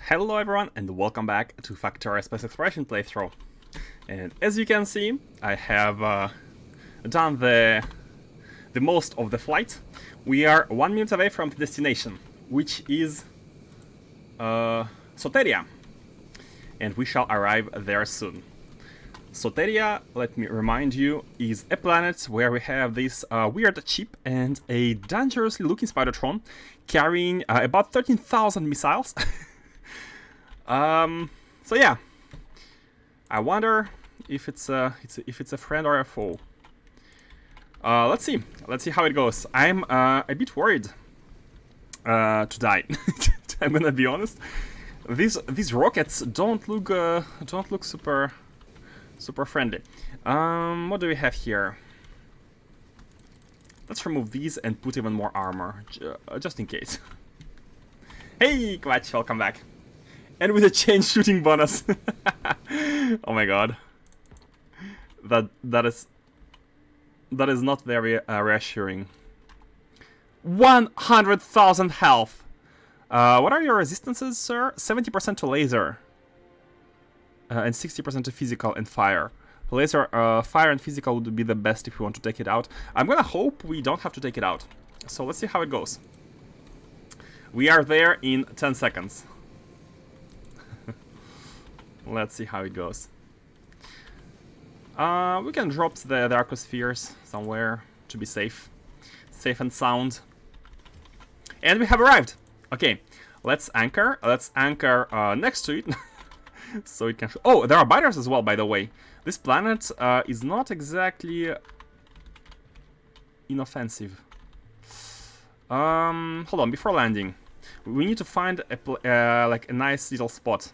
Hello everyone and welcome back to Factorio Space Exploration playthrough. And as you can see, I have done the most of the flight. We are 1 minute away from the destination, which is Soteria. And we shall arrive there soon. Soteria, let me remind you, is a planet where we have this weird chip and a dangerously looking Spidertron carrying about 13,000 missiles. So yeah, I wonder if it's a friend or a foe. Let's see how it goes. I'm a bit worried to die. I'm gonna be honest. These rockets don't look super friendly. What do we have here? Let's remove these and put even more armor, just in case. Hey, Quatch, welcome back. And with a change shooting bonus. Oh my god. That is not very reassuring. 100,000 health. What are your resistances, sir? 70% to laser. And 60% to physical and fire. Laser, fire and physical would be the best if we want to take it out. I'm gonna hope we don't have to take it out. So let's see how it goes. We are there in 10 seconds. Let's see how it goes. We can drop the arcospheres somewhere to be safe. Safe and sound. And we have arrived! Okay, let's anchor. Let's anchor next to it. So it can... Oh, there are biters as well, by the way. This planet is not exactly inoffensive. Hold on, before landing. We need to find like a nice little spot.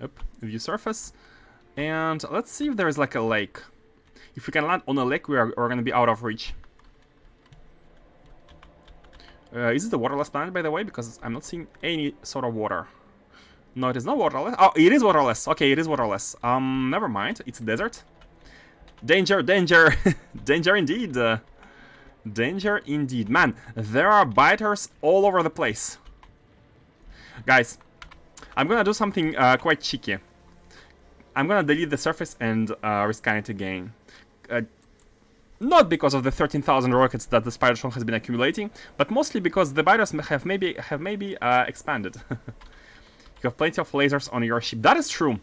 Up, view surface, and let's see if there is like a lake. If we can land on a lake, we're gonna be out of reach. Is it a waterless planet, by the way? Because I'm not seeing any sort of water. No, it is not waterless. Oh, it is waterless. Okay, it is waterless. Never mind. It's a desert. Danger, danger, danger indeed. Danger indeed. Man, there are biters all over the place. Guys, I'm gonna do something quite cheeky. I'm gonna delete the surface and rescan it again. Not because of the 13,000 rockets that the Spidertron has been accumulating, but mostly because the biters have maybe expanded. You have plenty of lasers on your ship. That is true.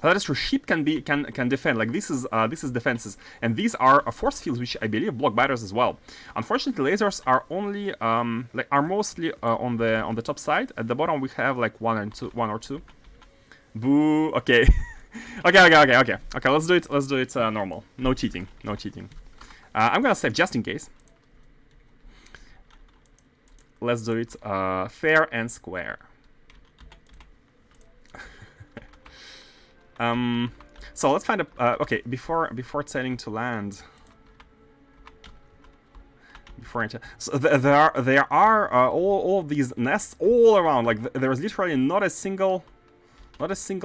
That is true. Ship can defend. Like this is defenses, and these are force fields, which I believe block biters as well. Unfortunately, lasers are only are mostly on the top side. At the bottom, we have like one or two. Boo. Okay. okay. Let's do it. Let's do it normal. No cheating. No cheating. I'm gonna save just in case. Let's do it fair and square. So let's find a okay, before telling to land. So there are all of these nests all around. Like there is literally not a single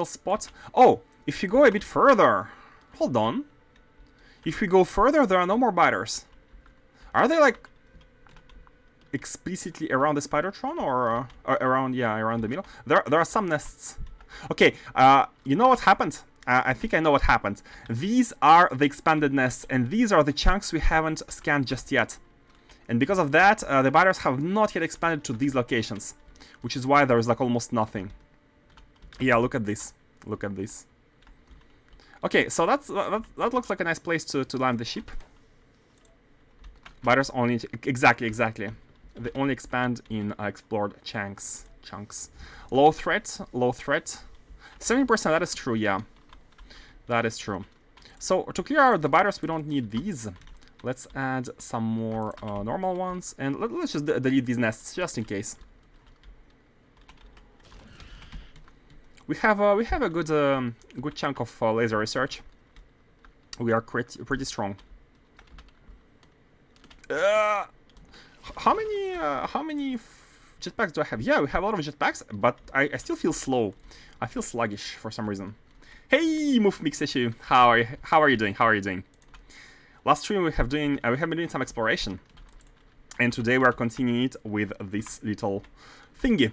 spot. Oh, if you go a bit further, hold on. If we go further, there are no more biters. Are they like explicitly around the Spidertron or around the middle? There are some nests. Okay, you know what happened? I think I know what happened. These are the expanded nests, and these are the chunks we haven't scanned just yet. And because of that, the biters have not yet expanded to these locations, which is why there is like almost nothing. Yeah, look at this. Look at this. Okay, so that looks like a nice place to land the ship. Biters only... Exactly. They only expand in explored chunks. Low threat. 70%, that is true, yeah. That is true. So, to clear out the biters, we don't need these. Let's add some more normal ones. And let's just delete these nests, just in case. We have a good chunk of laser research. We are pretty strong. How many jetpacks do I have? Yeah, we have a lot of jetpacks, but I still feel slow. I feel sluggish for some reason. Hey, Move Mixeshu, how are you doing? Last stream we have been doing some exploration, and today we are continuing it with this little thingy.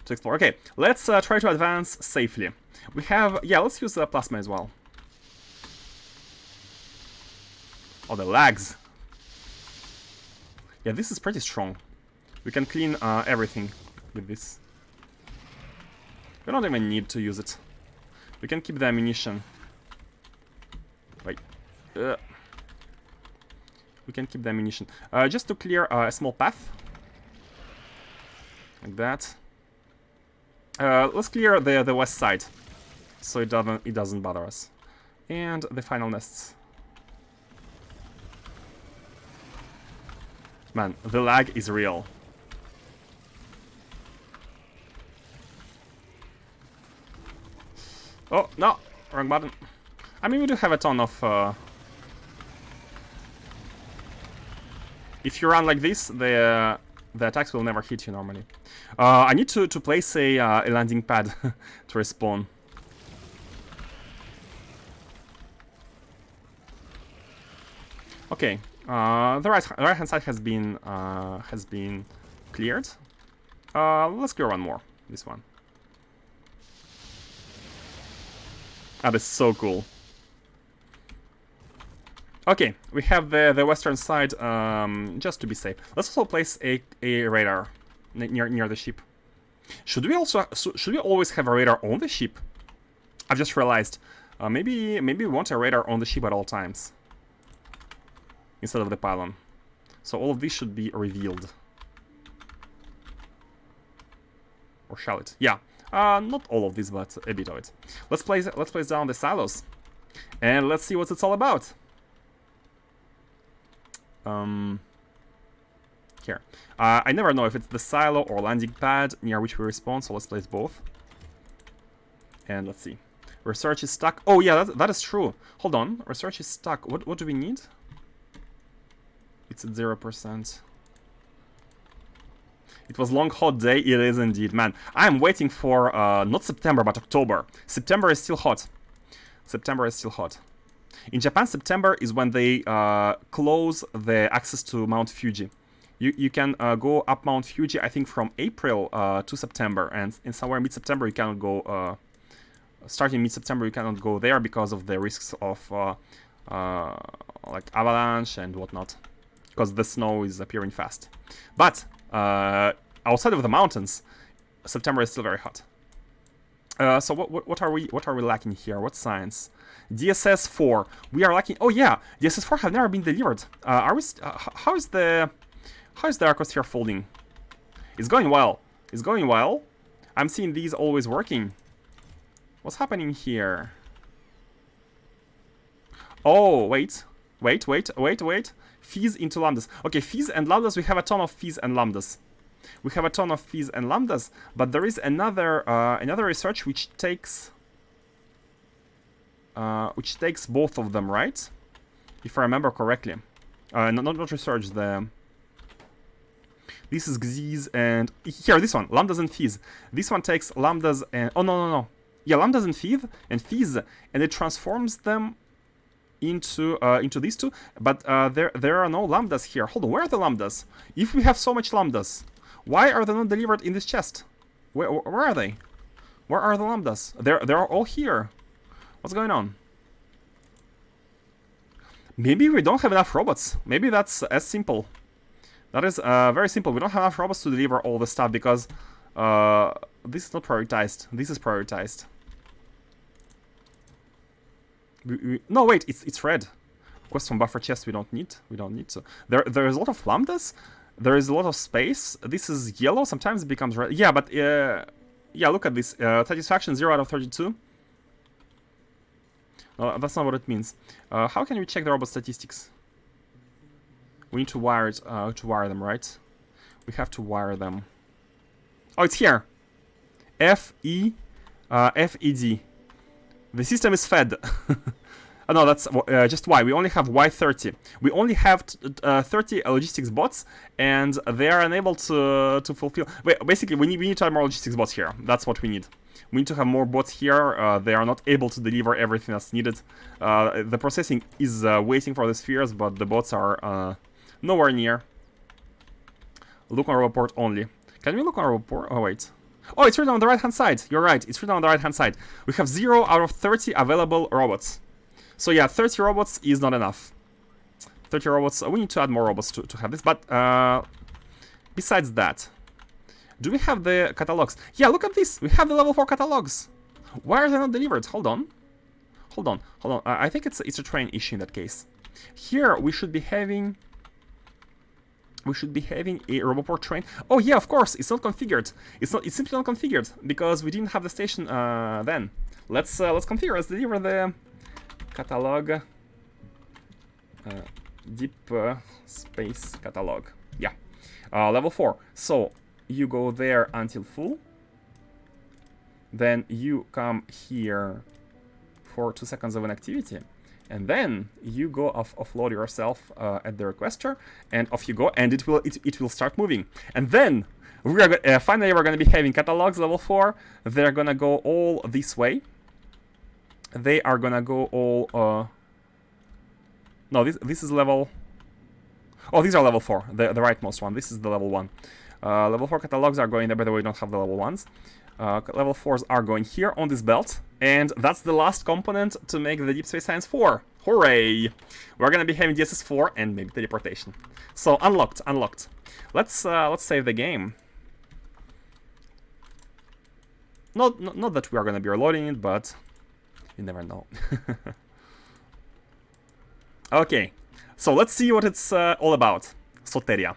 to explore. Okay, let's try to advance safely. We have... Yeah, let's use the plasma as well. Oh, the lags. Yeah, this is pretty strong. We can clean everything with this. We don't even need to use it. We can keep the ammunition. Wait. We can keep the ammunition. Just to clear a small path. Like that. Let's clear the west side. So it doesn't bother us. And the final nests. Man, the lag is real. Oh, no! Wrong button. I mean, we do have a ton of... If you run like this, the attacks will never hit you normally. I need to place a landing pad to respawn. Okay, the right hand side has been cleared. Let's clear one more. This one. That is so cool. Okay, we have the western side just to be safe. Let's also place a radar near the ship. Should we always have a radar on the ship? I've just realized maybe we want a radar on the ship at all times instead of the pylon. So all of this should be revealed. Or shall it? Yeah. Not all of this, but a bit of it. Let's place down the silos, and let's see what it's all about. Here. I never know if it's the silo or landing pad near which we respawn, so let's place both. And let's see. Research is stuck. Oh yeah, that is true. Hold on. Research is stuck. What do we need? It's at 0%. It was long hot day. It is indeed, man. I'm waiting for not September but October. September is still hot. September is still hot. In Japan, September is when they close the access to Mount Fuji. You can go up Mount Fuji, I think, from April to September, and in somewhere mid-September you cannot go. Starting mid-September, you cannot go there because of the risks of like avalanche and whatnot, because the snow is appearing fast. But outside of the mountains, September is still very hot. So what are we lacking here? What science? DSS 4. We are lacking. Oh yeah, DSS 4 have never been delivered. Are we? How is the Arcosphere folding? It's going well. It's going well. I'm seeing these always working. What's happening here? Oh wait. Fees into lambdas. Okay, fees and lambdas. We have a ton of fees and lambdas. But there is another research which takes both of them, right? If I remember correctly. Not research. This is Xyz and here this one, lambdas and fees. This one takes lambdas and no. Yeah, lambdas and fees, and it transforms them into these two. But there are no lambdas here. Hold on, where are the lambdas? If we have so much lambdas, why are they not delivered in this chest? Where are they? Where are the lambdas? They're all here. What's going on? Maybe we don't have enough robots. Maybe that's as simple. That is very simple. We don't have enough robots to deliver all the stuff because this is not prioritized. This is prioritized. No, wait, it's red. Quest from buffer chest we don't need. So there is a lot of lambdas. There is a lot of space. This is yellow. Sometimes it becomes red. Yeah, but yeah, look at this. Satisfaction 0 out of 32. No, that's not what it means. How can we check the robot statistics? We need to wire it. To wire them, right? We have to wire them. Oh, it's here. FED. The system is fed. Oh, no, that's just Y. We only have Y30. We only have 30 logistics bots, and they are unable to fulfill. Wait, basically, we need to have more logistics bots here. That's what we need. We need to have more bots here. They are not able to deliver everything that's needed. The processing is waiting for the spheres, but the bots are nowhere near. Look on robot port only. Can we look on robot port? Oh, wait. Oh, it's written on the right-hand side. You're right. It's written on the right-hand side. We have 0 out of 30 available robots. So yeah, 30 robots is not enough. 30 robots. We need to add more robots to have this. But besides that, do we have the catalogs? Yeah, look at this. We have the level 4 catalogs. Why are they not delivered? Hold on. Hold on. Hold on. I think it's a train issue in that case. Here we should be having... We should be having a Roboport train. Oh yeah, of course, it's not configured. It's simply not configured because we didn't have the station then. Let's configure. Let's deliver the catalog. Deep space catalog. Yeah, level 4. So you go there until full. Then you come here for 2 seconds of an activity. And then you go offload yourself at the requester, and off you go, and it will start moving. And then we are finally we're going to be having catalogs level 4. They're gonna go all this way. They are gonna go all. No, this is level. Oh, these are level 4. The rightmost one. This is the level 1. Level 4 catalogs are going there. By the way, we don't have the level 1s. Level 4s are going here on this belt, and that's the last component to make the Deep Space Science 4. Hooray! We're gonna be having DSS 4 and maybe teleportation. So unlocked. Let's save the game. Not that we are gonna be reloading it, but you never know. Okay, so let's see what it's all about. Soteria.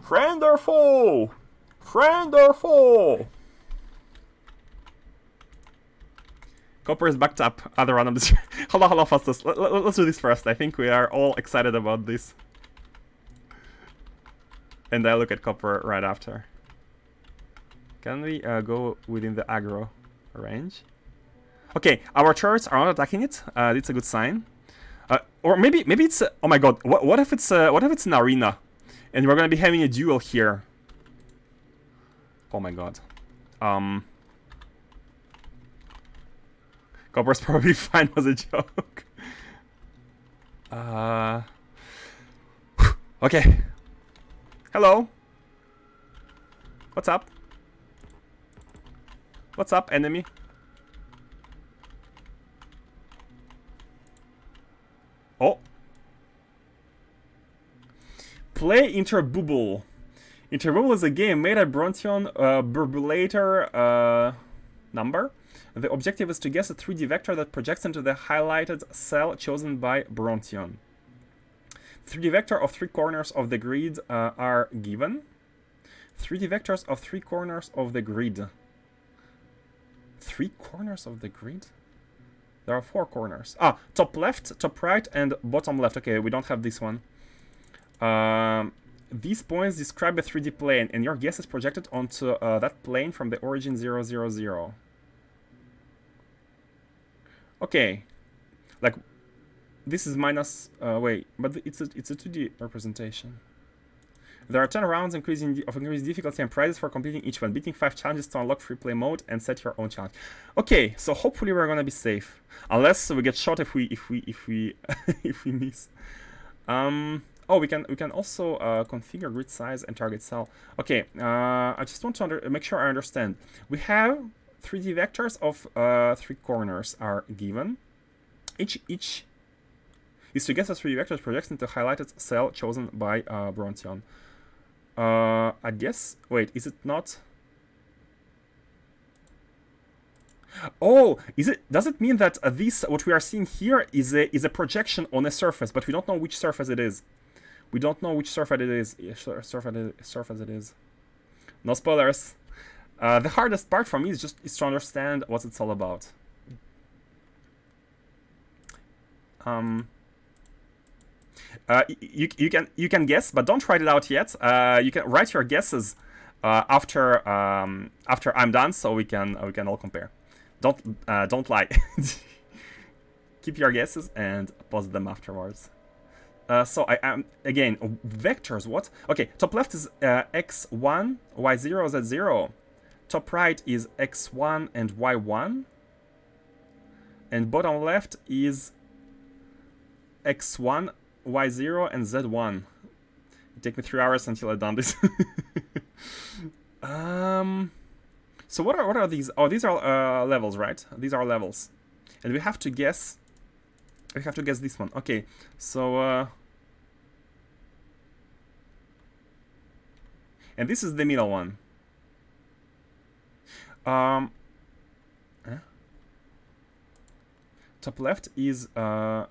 Friend or foe? Friend or foe? Copper is backed up. Other random. Hold on, fastest. Let's do this first. I think we are all excited about this. And I look at Copper right after. Can we go within the aggro range? Okay, our turrets are not attacking it. It's a good sign. Or maybe it's. Oh my god! What if it's an arena? And we're gonna be having a duel here. Oh my god. Copper's probably fine as a joke. Okay. Hello. What's up? What's up, enemy? Oh. Play Interbubble. Interbubble is a game made at Brontion Burbulator number. The objective is to guess a 3D vector that projects into the highlighted cell chosen by Brontion. 3D vector of 3 corners of the grid are given. 3D vectors of 3 corners of the grid. 3 corners of the grid? There are 4 corners. Ah, top left, top right, and bottom left. Okay, we don't have this one. These points describe a 3D plane, and your guess is projected onto that plane from the origin 0, 0, 0. Okay, like this is minus. Wait, but it's a 2D representation. There are 10 rounds of increasing difficulty and prizes for completing each one. Beating 5 challenges to unlock free play mode and set your own challenge. Okay, so hopefully we're gonna be safe, unless we get shot if we if we miss. Oh, we can also configure grid size and target cell. Okay, I just want to make sure I understand. We have 3D vectors of 3 corners are given. Each is to guess a 3D vectors projects into highlighted cell chosen by Brontion. I guess. Wait, is it not? Oh, is it? Does it mean that this what we are seeing here is a projection on a surface, but we don't know which surface it is. We don't know which surface it is. Surface it is. No spoilers. The hardest part for me is to understand what it's all about. You can guess, but don't write it out yet. You can write your guesses after I'm done, so we can all compare. Don't lie. Keep your guesses and post them afterwards. So I am again vectors. What? Okay. Top left is x1, y0, z0. Top right is x1 and y1. And bottom left is x1, y0, and z1. It take me 3 hours until I've done this. So what are these? Oh, these are levels, right? These are levels, and we have to guess. We have to guess this one. Okay, so and this is the middle one. Top left is man.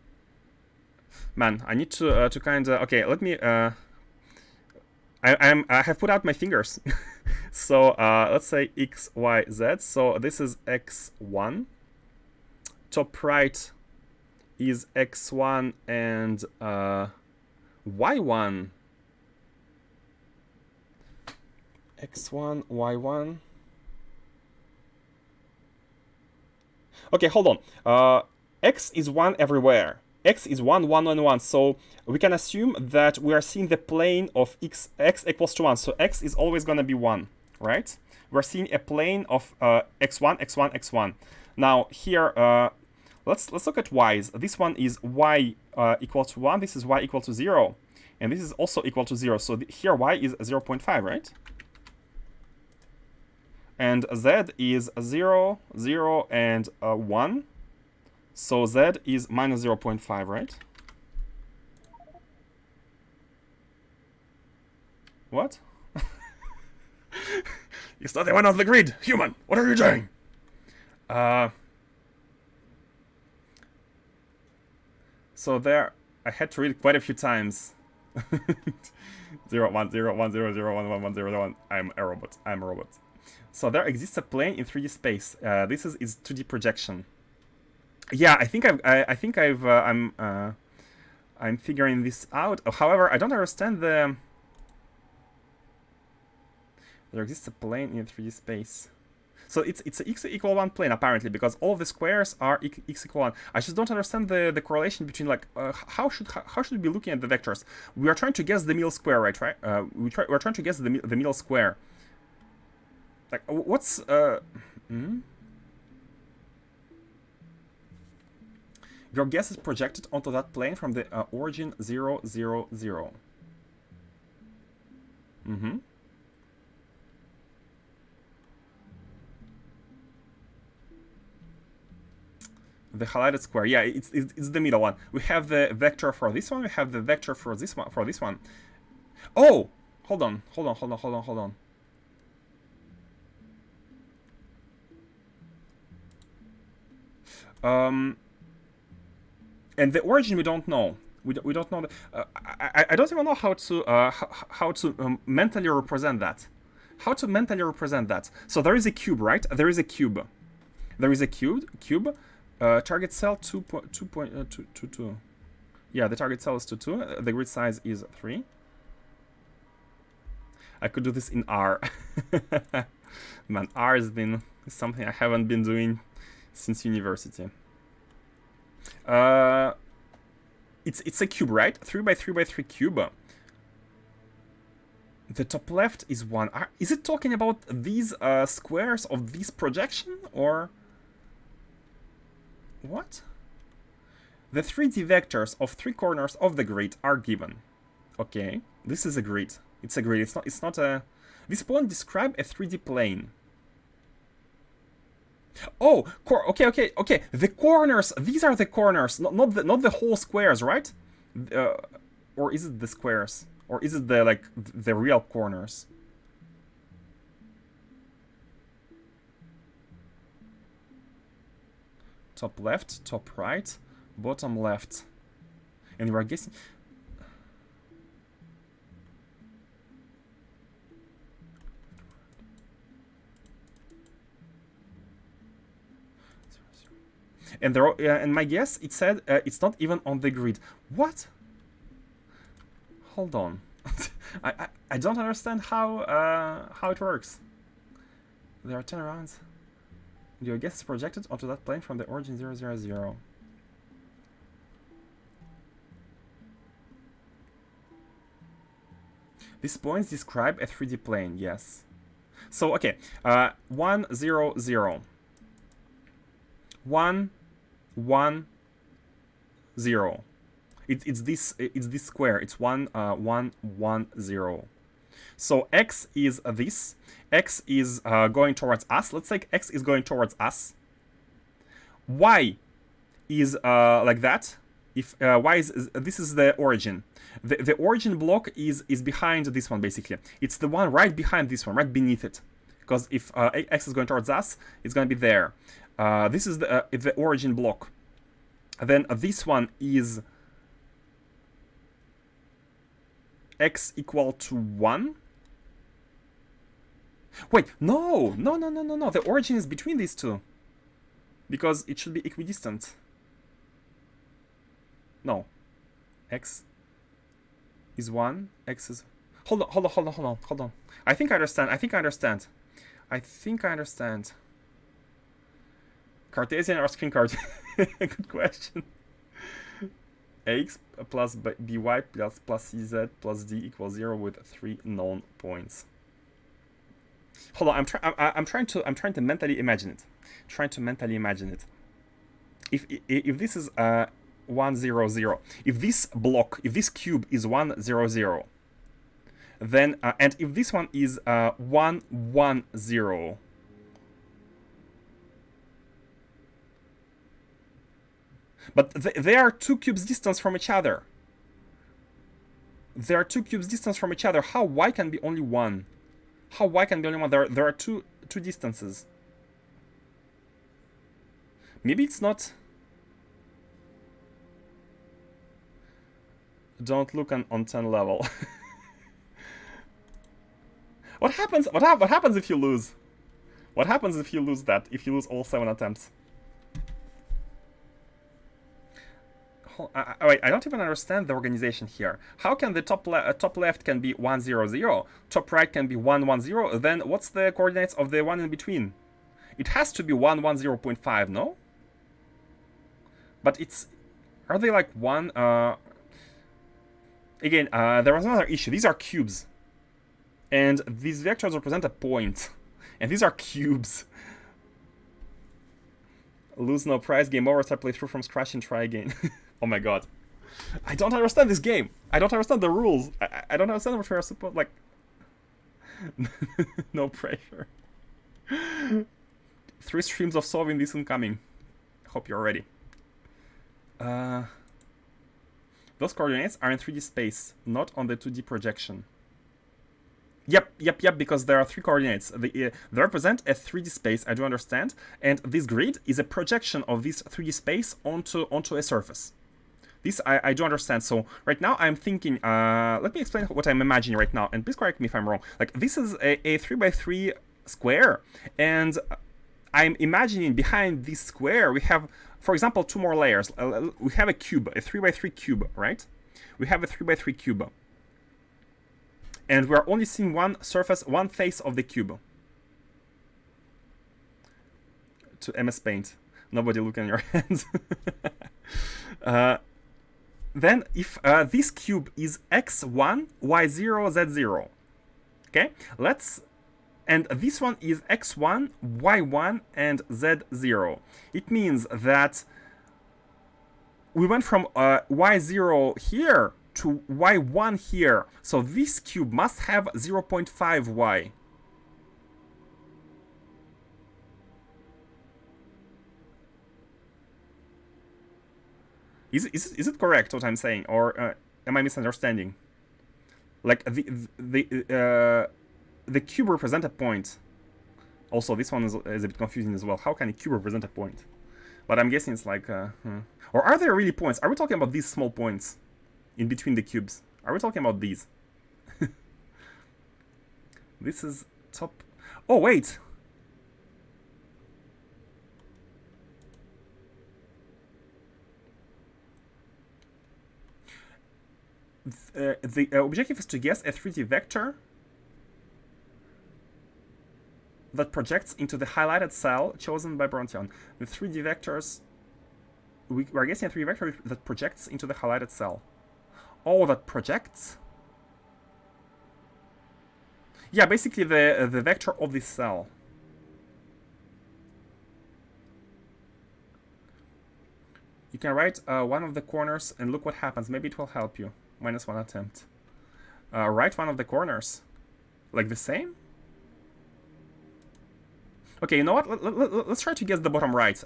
I need to kind of okay. Let me. I have put out my fingers. So let's say X, Y, Z. So this is X1. Top right is X1 and Y1. X1, Y1. Okay, hold on. X is 1 everywhere. X is 1, 1, 1, 1. So we can assume that we are seeing the plane of x equals to 1. So X is always going to be 1, right? We're seeing a plane of X1, X1, X1. Now here, let's look at Y's. This one is Y equal to 1. This is Y equal to 0. And this is also equal to 0. So here Y is 0.5, right? And Z is 0, 0, and 1. So Z is minus 0.5, right? What? It's not the one on the grid! Human! What are you doing? So there, I had to read it quite a few times. 0, 1, 0, 1, 0, 0, 1, 1, 1, 0, 1. I'm a robot. I'm a robot. So there exists a plane in 3D space. This is 2D projection. Yeah, I think I'm figuring this out. However, I don't understand the. There exists a plane in 3D space. So it's a x equal 1 plane apparently, because all of the squares are x equal 1. I just don't understand the correlation between like how should we be looking at the vectors? We are trying to guess the middle square, right? We're trying to guess the middle square. Like what's Your guess is projected onto that plane from the origin 0, 0, 0. The highlighted square, yeah, it's the middle one. We have the vector for this one. We have the vector for this one. Oh, hold on. And the origin we don't know. We don't know. I don't even know how to mentally represent that. How to mentally represent that? So there is a cube, right? There is a cube. Cube. Target cell 2.22. Yeah, the target cell is 2. The grid size is 3. I could do this in R. Man, R has been something I haven't been doing since university. It's a cube, right? 3 by 3 by 3 cube. The top left is 1. Is it talking about these squares of this projection, or what? The 3D vectors of 3 corners of the grid are given. Okay, this is a grid. It's a grid. It's not a. This point describe a 3D plane. Oh, okay. The corners. These are the corners, not the whole squares, right? Or is it the squares? Or is it the real corners? Top left, top right, bottom left, and we're guessing. And and my guess, it said it's not even on the grid. What? Hold on. I don't understand how it works. There are 10 rounds. Your guess is projected onto that plane from the origin 0, 0, 0. These points describe a 3D plane. Yes. So okay, 1, 0, 0. 1, 1, 0. It's this square. It's 1 1 1 0. So x is this. X is going towards us. Let's say x is going towards us. Y is like that. If y is this is the origin. The origin block is behind this one basically. It's the one right behind this one, right beneath it. Because if x is going towards us, it's going to be there. This is the origin block. Then this one is x equal to 1. Wait, no. The origin is between these two. Because it should be equidistant. No. X is 1. X is... Hold on. I think I understand. Cartesian or screen card? Good question. Ax plus by plus cz plus d equals 0 with 3 known points. Hold on, I'm trying to mentally imagine it. If this is 1 0 0, if this cube is 1 0 0, then and if this one is 1 1 0, but they are 2 cubes distance from each other. How y can be only 1? There are two distances. Maybe it's not. Don't look on 10 level. What happens if you lose? What happens if you lose that? If you lose all 7 attempts? Wait, I don't even understand the organization here. How can the top left can be 1 0 0, top right can be 1 1 0? Then what's the coordinates of the one in between? It has to be 1 1 0.5, no? But it's, are they like 1? Again, there was another issue. These are cubes, and these vectors represent a point, and these are cubes. Lose no prize, game over, start play through from scratch and try again. Oh my god. I don't understand this game. I don't understand the rules. I don't understand what we're supposed, like... No pressure. 3 streams of solving this incoming. Hope you're ready. Those coordinates are in 3D space, not on the 2D projection. Yep, because there are 3 coordinates. They represent a 3D space, I do understand, and this grid is a projection of this 3D space onto a surface. This I do understand. So right now I'm thinking, let me explain what I'm imagining right now, and please correct me if I'm wrong. Like, this is a 3x3 square, and I'm imagining behind this square we have, for example, 2 more layers. We have a cube, a 3x3 cube, right? We have a 3x3 cube. And we're only seeing one surface, one face of the cube. To MS Paint. Nobody look in your hands. Then if this cube is x1, y0, z0. Okay? And this one is x1, y1, and z0. It means that we went from y0 here to y1 here. So this cube must have 0.5y. Is it correct what I'm saying, or am I misunderstanding? Like the cube represents a point. Also, this one is a bit confusing as well. How can a cube represent a point? But I'm guessing it's like, or are there really points? Are we talking about these small points in between the cubes? Are we talking about these? This is top. Oh wait. The objective is to guess a 3D vector that projects into the highlighted cell chosen by Brontion. The 3D vectors, we are guessing a 3D vector that projects into the highlighted cell. Oh, that projects? Yeah, basically the vector of this cell. can write one of the corners and look what happens. Maybe it will help you. -1 attempt. Write one of the corners. Like the same? Okay, you know what? Let's try to guess the bottom right.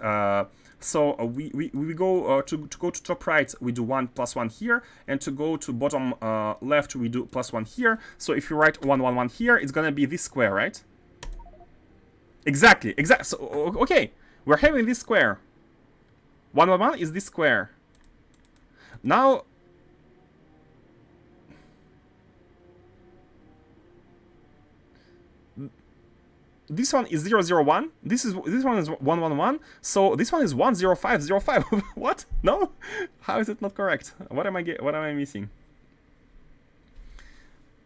So we go to go to top right, we do 1 + 1 here, and to go to bottom left, we do +1 here. So if you write 1 1 1 here, it's gonna be this square, right? Exactly. So okay, we're having this square. 1 1 1 is this square. Now. This one is 0 0 1. This one is 1 1 1. So this one is 1 0 5 0 5. What? No? How is it not correct? What am I missing?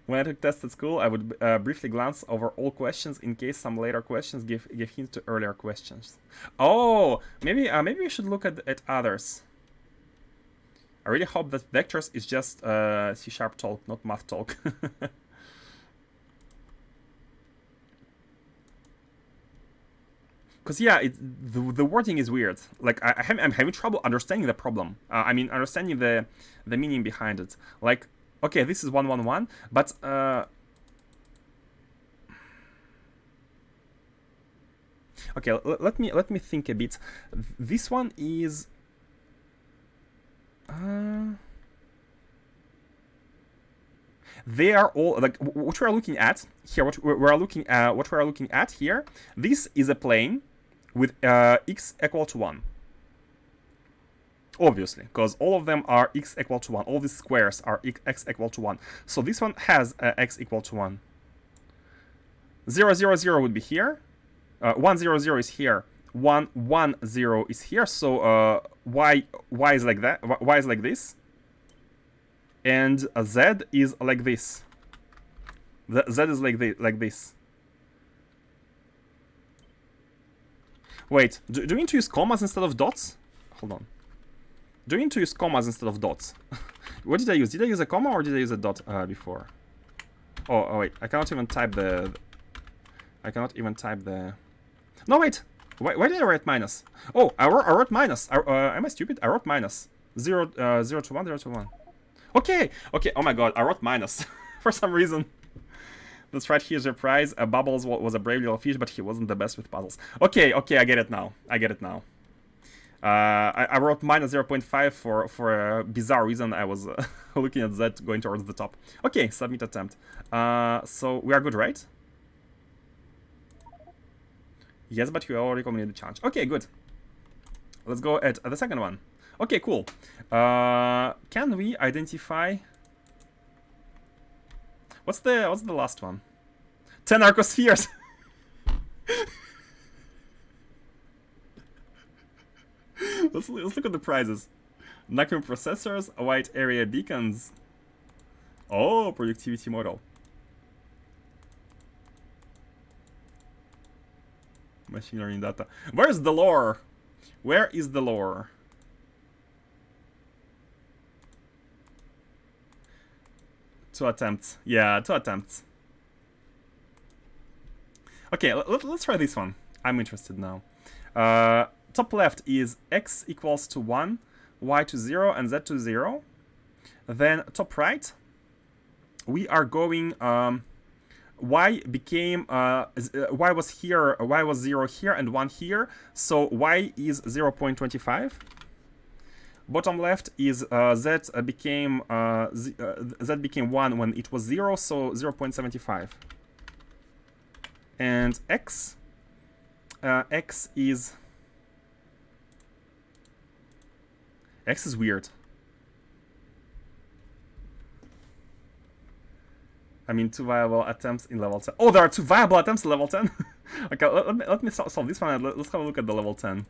When I took tests at school, I would briefly glance over all questions in case some later questions give hints to earlier questions. Oh, maybe we should look at others. I really hope that vectors is just C# talk, not math talk. Because yeah, the wording is weird. Like I'm having trouble understanding the problem. I mean, understanding the meaning behind it. Like, okay, this is 1 1 1, but okay, let me think a bit. This one is they are all like what we are looking at here. What we are looking at here. This is a plane with x equal to 1. Obviously, because all of them are x equal to 1. All these squares are x equal to 1. So this one has x equal to 1. 0 0 0 would be here. 1 0 0 is here. 1 1 0 is here. So y is like that. Y is like this. And z is like this. The z is like this. Wait, do we need to use commas instead of dots? Hold on. Do we need to use commas instead of dots? What did I use? Did I use a comma or did I use a dot before? Oh wait, I cannot even type the... No, wait! Why did I write minus? Oh, I wrote minus. Am I stupid? I wrote minus. 0 to 1, 0 to 1. Okay, oh my god, I wrote minus for some reason. That's right, here's your prize. Bubbles was a brave little fish, but he wasn't the best with puzzles. Okay, I get it now. I wrote minus 0.5 for a bizarre reason. I was looking at that going towards the top. Okay, submit attempt. So we are good, right? Yes, but you already completed the challenge. Okay, good. Let's go at the second one. Okay, cool. Can we identify... What's the last one? 10 arcospheres. let's look at the prizes. Vacuum processors, wide area beacons. Oh, productivity model. Machine learning data. Where's the lore? Where is the lore? Two attempts. Yeah, 2 attempts. Okay, let's try this one. I'm interested now. Top left is x equals to 1, y to 0, and z to 0. Then top right, we are going... y became... y was here, y was 0 here, and 1 here. So y is 0.25. Bottom left is z became 1 when it was 0, so 0.75. And x is weird. I mean, 2 viable attempts in level 10. Oh, there are 2 viable attempts in level 10. Okay, let me solve this one. Let's have a look at the level 10.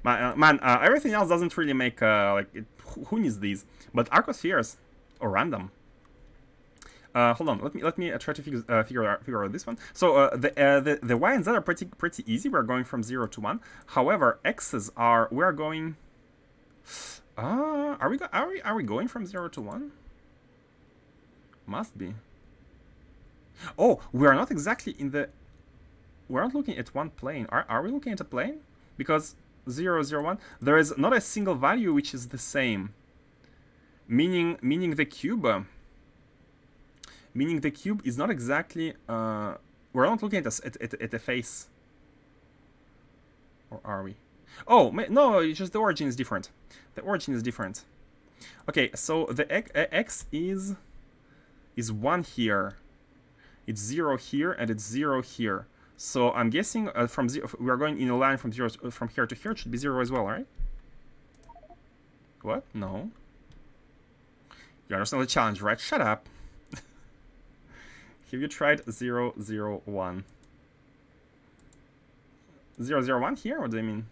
Man, everything else doesn't really make who needs these? But arcospheres or random. Hold on, let me try to figure out this one. So the y and z are pretty easy. We're going from 0 to 1. However, x's are we're going. Are we going from 0 to 1? Must be. Oh, we are not exactly in the. We're not looking at one plane. Are we looking at a plane? Because 0, 0, 1. There is not a single value which is the same. Meaning the cube. Meaning the cube is not exactly. We're not looking at the face. Or are we? Oh no! It's just the origin is different. The origin is different. Okay, so the x is 1 here. It's 0 here, and it's 0 here. So I'm guessing from 0, we are going in a line from 0 from here to here. It should be 0 as well, right? What? No. You understand the challenge, right? Shut up. Have you tried 0, 0, 1? 0, 0, 1 here? What do you mean?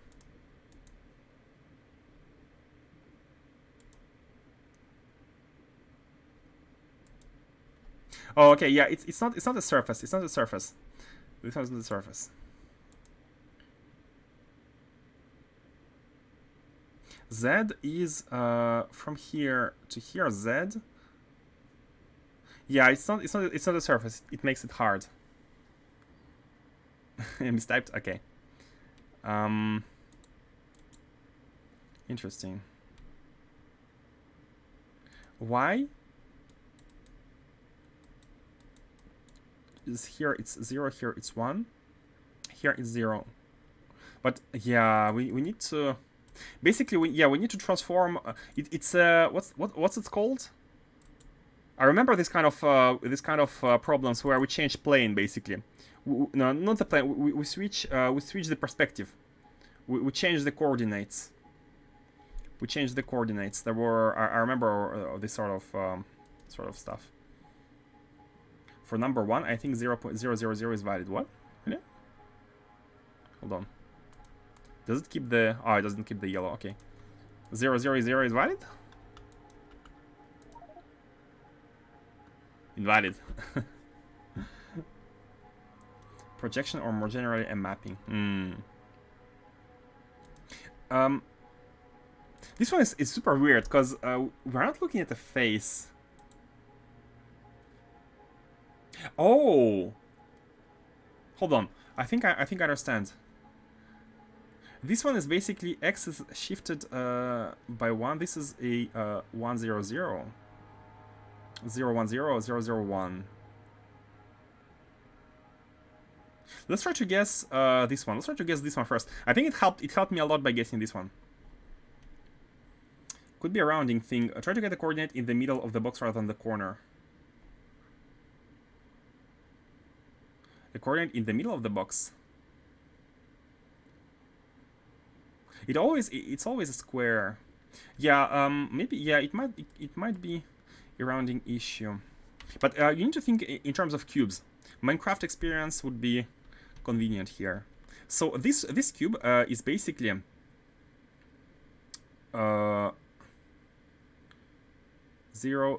Oh, okay, yeah, it's not a surface. It's not a surface. This one's not the surface. Z is from here to here. Z. Yeah, it's not a surface. It makes it hard. Mistyped. Okay. Interesting. Why? Is here it's 0, here it's 1, here it's 0. But yeah, we need to basically we need to transform it's what's it called? I remember this kind of problems where we change plane basically. No, not the plane. We switch the perspective. We change the coordinates. We change the coordinates. There were I remember this sort of stuff. For number 1, I think 0.000 is valid. What? Really? Hold on. Does it keep the... Oh, it doesn't keep the yellow. Okay. 000 is valid? Invalid. Projection or more generally a mapping. This one is super weird because we're not looking at the face. Oh, hold on. I think I understand. This one is basically x is shifted by 1. This is a 1 0 0 0 1 0 0 0 1. Let's try to guess this one. Let's try to guess this one first. I think it helped me a lot by guessing this one. Could be a rounding thing. Try to get the coordinate in the middle of the box rather than the corner. The coordinate in the middle of the box. It's always a square. Yeah, maybe yeah, it might be a rounding issue. But you need to think in terms of cubes. Minecraft experience would be convenient here. So this cube is basically 0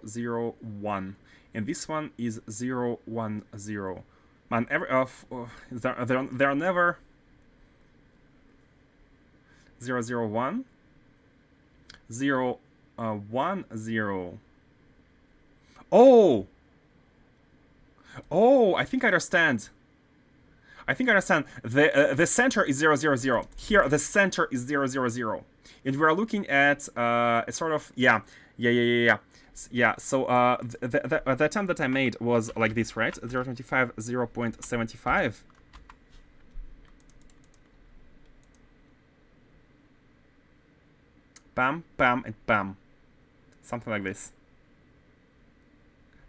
0 1, and this one is 0 1 0. Man, there are never 0 0 1 0 1 0. Oh, I think I understand. The center is 0 0 0. Here the center is 0 0 0, and we are looking at a sort of yeah. So the attempt that I made was like this, right? 0.25, 0.75. Bam, bam, and bam. Something like this.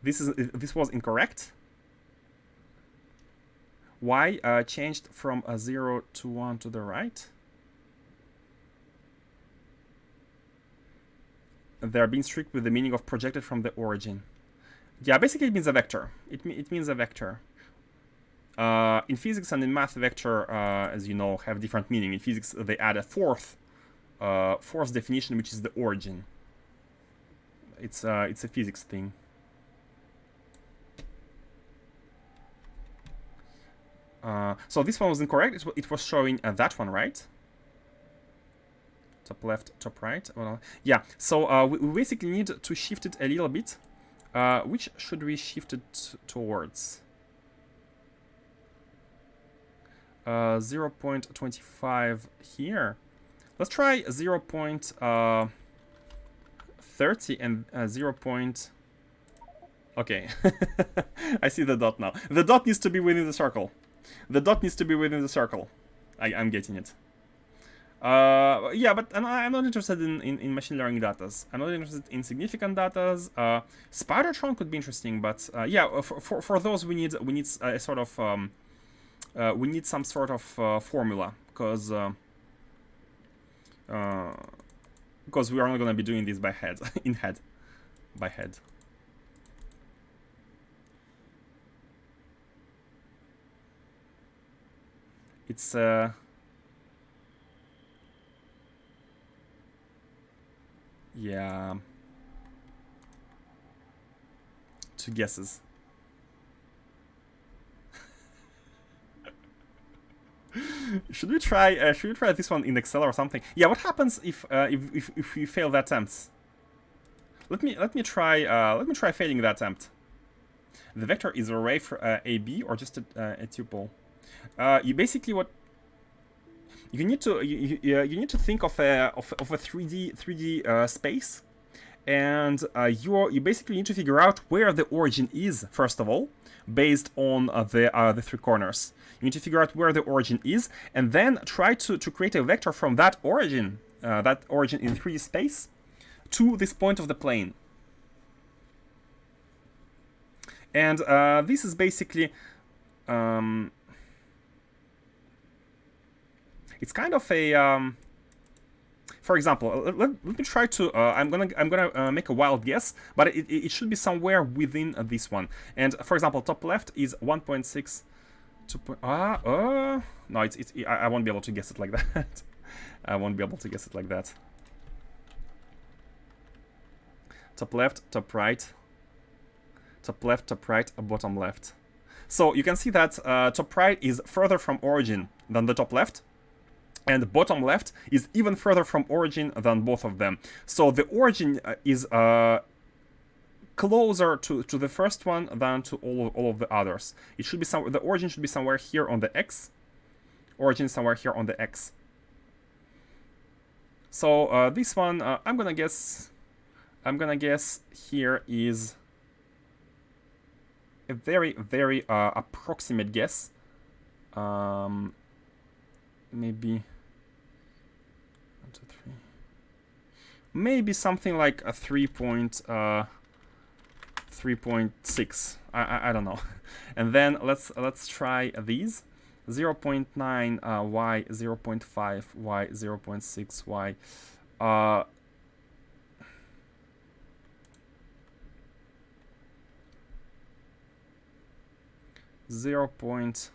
This was incorrect. Y changed from a 0 to 1 to the right. They're being strict with the meaning of projected from the origin. Yeah, basically it means a vector. It means a vector. In physics and in math, vector, as you know, have different meaning. In physics, they add a fourth definition, which is the origin. It's a physics thing. So this one was incorrect. It was showing that one, right? Top left, top right. Well, yeah, so we basically need to shift it a little bit. Which should we shift it towards? 0.25 here. Let's try 0.30 and 0. Okay, I see the dot now. The dot needs to be within the circle. The dot needs to be within the circle. I'm getting it. Yeah, but I'm not interested in machine learning datas. I'm not interested in significant datas. Spidertron could be interesting, but yeah, for those we need a sort of we need some sort of formula, because we are not gonna be doing this by head by head. It's yeah, 2 guesses. Should we try this one in Excel or something? Yeah, what happens if we fail the attempts? Let me try failing the attempt. The vector is array for AB or just a tuple. You basically you need to think of a 3D space, and you basically need to figure out where the origin is first of all, based on the 3 corners. You need to figure out where the origin is, and then try to create a vector from that origin in 3D space to this point of the plane. And this is basically it's kind of a for example, let me try to I'm gonna make a wild guess, but it should be somewhere within this one. And for example, top left is 1.6 no, I won't be able to guess it like that. I won't be able to guess it like that. Top left, top right, top left, top right, bottom left. So you can see that top right is further from origin than the top left, and bottom left is even further from origin than both of them. So the origin is closer to the first one than to all of the others. It should be the origin should be somewhere here on the X. Origin somewhere here on the X. So this one, I'm gonna guess here is a very, very approximate guess. Maybe 1, 2, 3. Maybe something like a 3.6. I don't know. And then let's try these. 0.9 y, 0.5 y, 0.6 y. 0.5,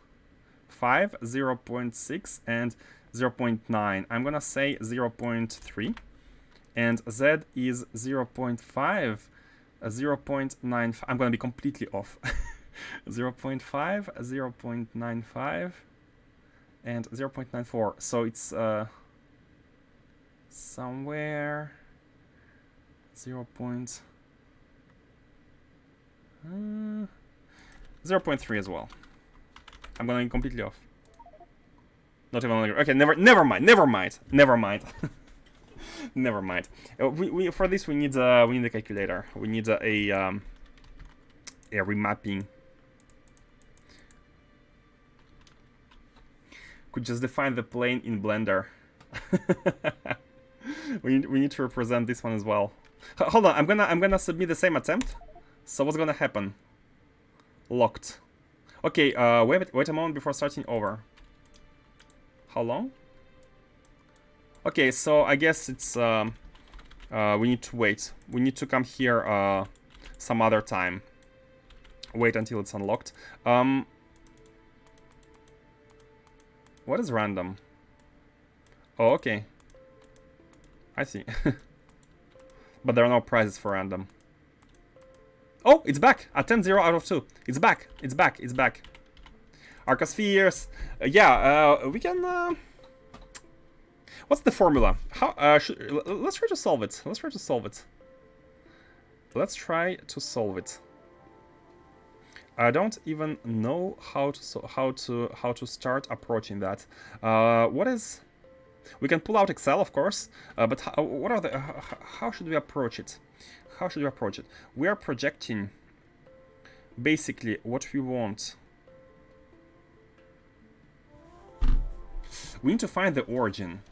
0.6, and 0.9. I'm gonna say 0.3, and Z is 0.5, 0.95. I'm gonna be completely off. 0.5, 0.95, and 0.94. So it's somewhere 0.3 as well. I'm going completely off. Not even okay. Never mind. Never mind. Never mind. For this we need a calculator. We need a remapping. Could just define the plane in Blender. we need to represent this one as well. Hold on. I'm gonna submit the same attempt. So what's gonna happen? Locked. Okay, wait a moment before starting over. How long? Okay, so I guess it's we need to wait. We need to come here some other time. Wait until it's unlocked. What is random? Oh, okay. I see. But there are no prizes for random. Oh, it's back! Attempt 0 out of 2. It's back. It's back. It's back. Arcospheres. Yeah, we can... What's the formula? How? Let's try to solve it. Let's try to solve it. Let's try to solve it. I don't even know how to start approaching that. What is We can pull out Excel, of course, but what are the? How should we approach it? How should we approach it? We are projecting basically what we want. We need to find the origin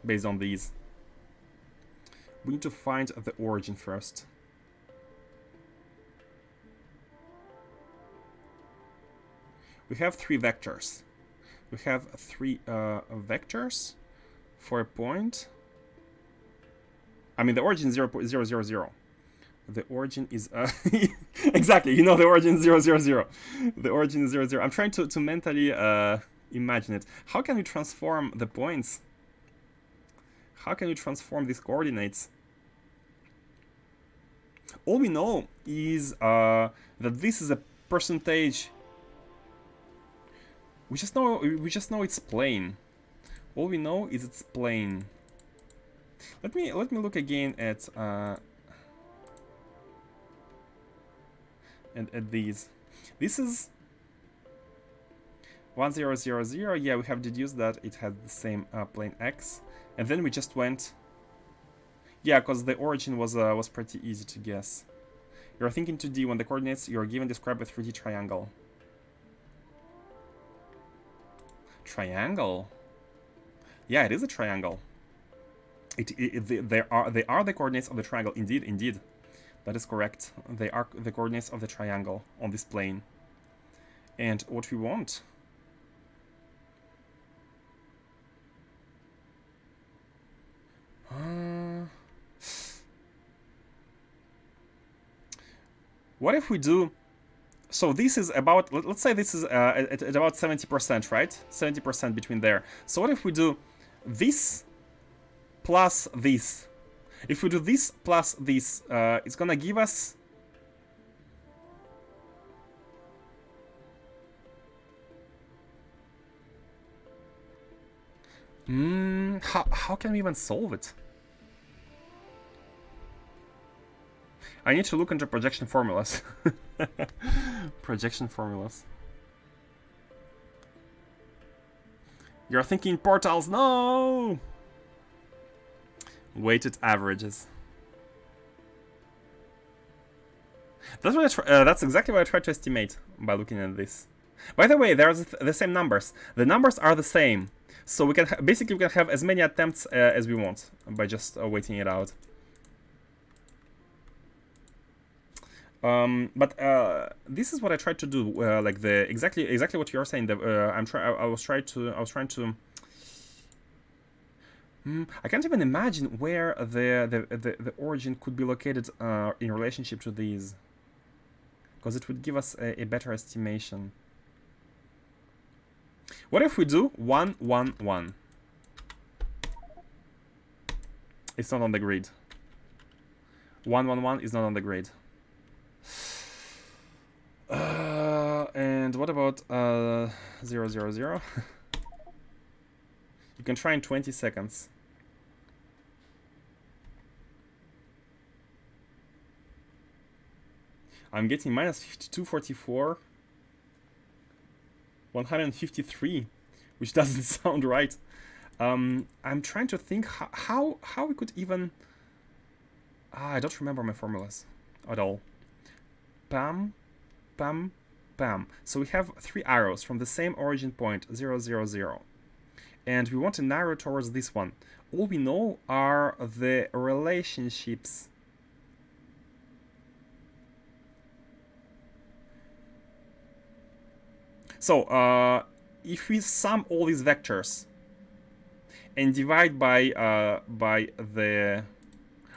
based on these. We need to find the origin first. We have 3 vectors. We have 3 vectors for a point. I mean, the origin is 0.000. The origin is exactly. You know, the origin is 000. The origin is 0. I'm trying to mentally imagine it. How can we transform the points? How can we transform these coordinates? All we know is that this is a percentage. We just know it's plane. All we know is it's plane. Let me look again at these. This is 1000. Yeah, we have deduced that it has the same plane X, and then we just went. Yeah, because the origin was pretty easy to guess. You're thinking 2D when the coordinates you're given describe a 3D triangle. Triangle. Yeah, it is a triangle. They are the coordinates of the triangle. Indeed, that is correct. They are the coordinates of the triangle on this plane. And what we want. What if we do? So this is about, let's say this is at about 70%, right? 70% between there. So what if we do this plus this? If we do this plus this, it's gonna give us... How can we even solve it? I need to look into projection formulas. Projection formulas. You're thinking portals, no! Weighted averages. That's what that's exactly what I tried to estimate by looking at this. By the way, there's the same numbers. The numbers are the same, so we can basically we can have as many attempts as we want by just waiting it out. But this is what I tried to do, like the exactly what you're saying. I was trying to. I can't even imagine where the origin could be located in relationship to these, because it would give us a better estimation. What if we do 1, 1, 1? It's not on the grid. 1, 1, 1 is not on the grid. And what about 0, 0, 0? You can try in 20 seconds. I'm getting minus 5244, 153, which doesn't sound right. I'm trying to think how we could even... I don't remember my formulas at all. Pam, pam, pam. So we have 3 arrows from the same origin point, 0, 0, 0. And we want to narrow towards this one. All we know are the relationships. So, if we sum all these vectors and divide by the...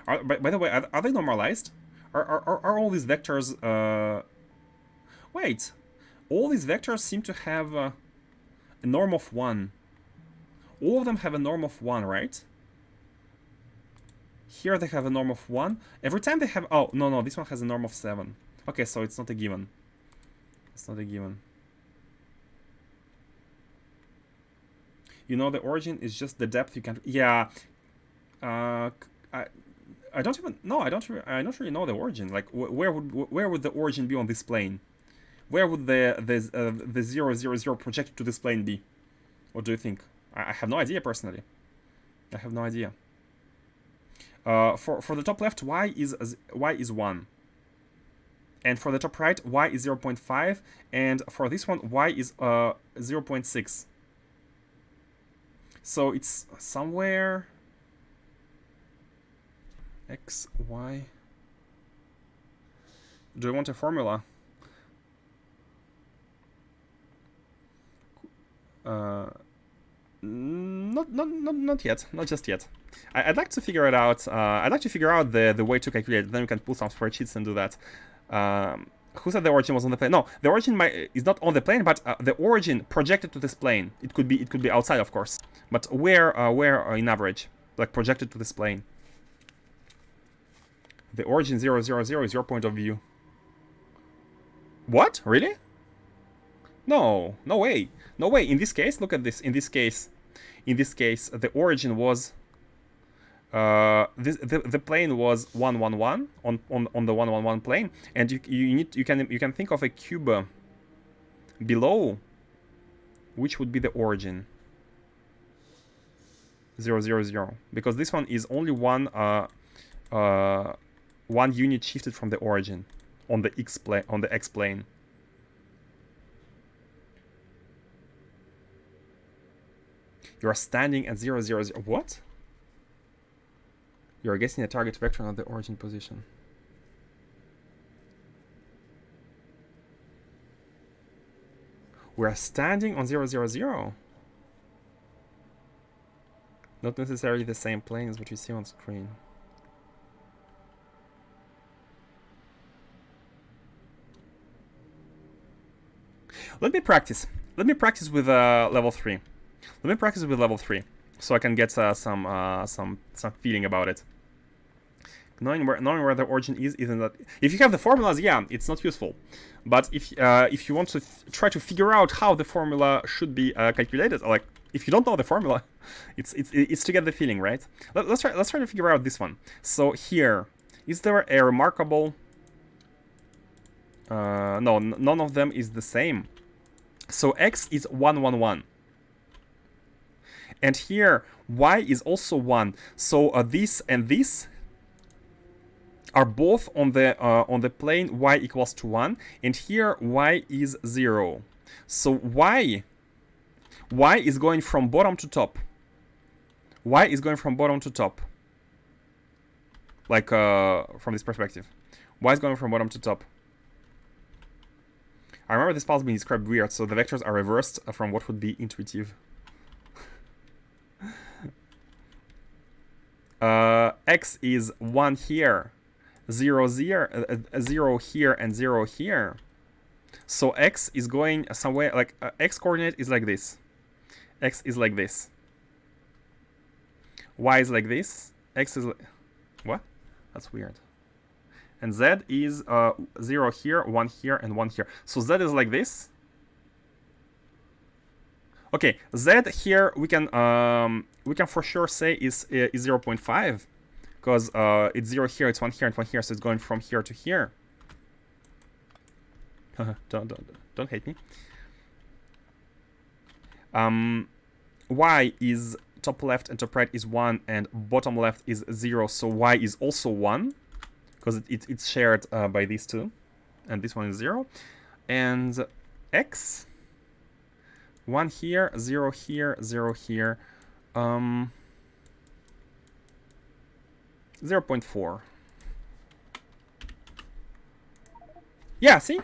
by the way, are they normalized? Are all these vectors... Wait. All these vectors seem to have a norm of 1. All of them have a norm of 1, right? Here they have a norm of 1. Every time they have... Oh, no, this one has a norm of 7. Okay, so it's not a given. It's not a given. You know, the origin is just the depth you can... Yeah. I don't even... No, I don't really know the origin. Like, where would the origin be on this plane? Where would the 0, 0, 0 projected to this plane be? What do you think? I have no idea, personally. I have no idea. For the top left, y is 1. And for the top right, y is 0.5. And for this one, y is 0.6. So it's somewhere x, y. Do you want a formula? Not yet. Not just yet. I'd like to figure it out. I'd like to figure out the way to calculate it. Then we can pull some spreadsheets and do that. Who said the origin was on the plane? No, the origin is not on the plane, but the origin projected to this plane. It could be outside, of course. But where in average, like projected to this plane? The origin 0, 0, 0 is your point of view. What? Really? No, no way. No way. In this case, look at this. In this case, the origin was the plane was 1, 1, 1 on the 1, 1, 1 plane, and you can think of a cube below, which would be the origin 0, 0, 0, because this one is only one unit shifted from the origin on the x plane. You are standing at 0, 0, 0. What? You are guessing a target vector on the origin position. We are standing on 0, 0, 0. Not necessarily the same plane as what you see on screen. Let me practice. Let me practice with level 3. Let me practice with level 3, so I can get some feeling about it. Knowing where the origin is, isn't that? If you have the formulas, yeah, it's not useful. But if you want to try to figure out how the formula should be calculated, like if you don't know the formula, it's to get the feeling, right? Let's try to figure out this one. So here, is there a remarkable? No, none of them is the same. So x is 1, 1, 1. And here, y is also 1. So this and this are both on the plane y equals to 1. And here, y is 0. So y is going from bottom to top. Y is going from bottom to top. Like from this perspective. Y is going from bottom to top. I remember this puzzle being described weird, so the vectors are reversed from what would be intuitive. X is 1 here, 0, 0 here, and 0 here. So x is going somewhere, like x coordinate is like this. X is like this. Y is like this. X is like... What? That's weird. And z is 0 here, 1 here, and 1 here. So z is like this. Okay, z here we can for sure say is 0.5, because it's 0 here, it's 1 here, and 1 here, so it's going from here to here. Don't hate me. Y is top left and top right is 1, and bottom left is 0, so y is also 1, because it's shared by these two, and this one is 0. And x, 1 here, 0 here, 0 here, 0.4. Yeah, see?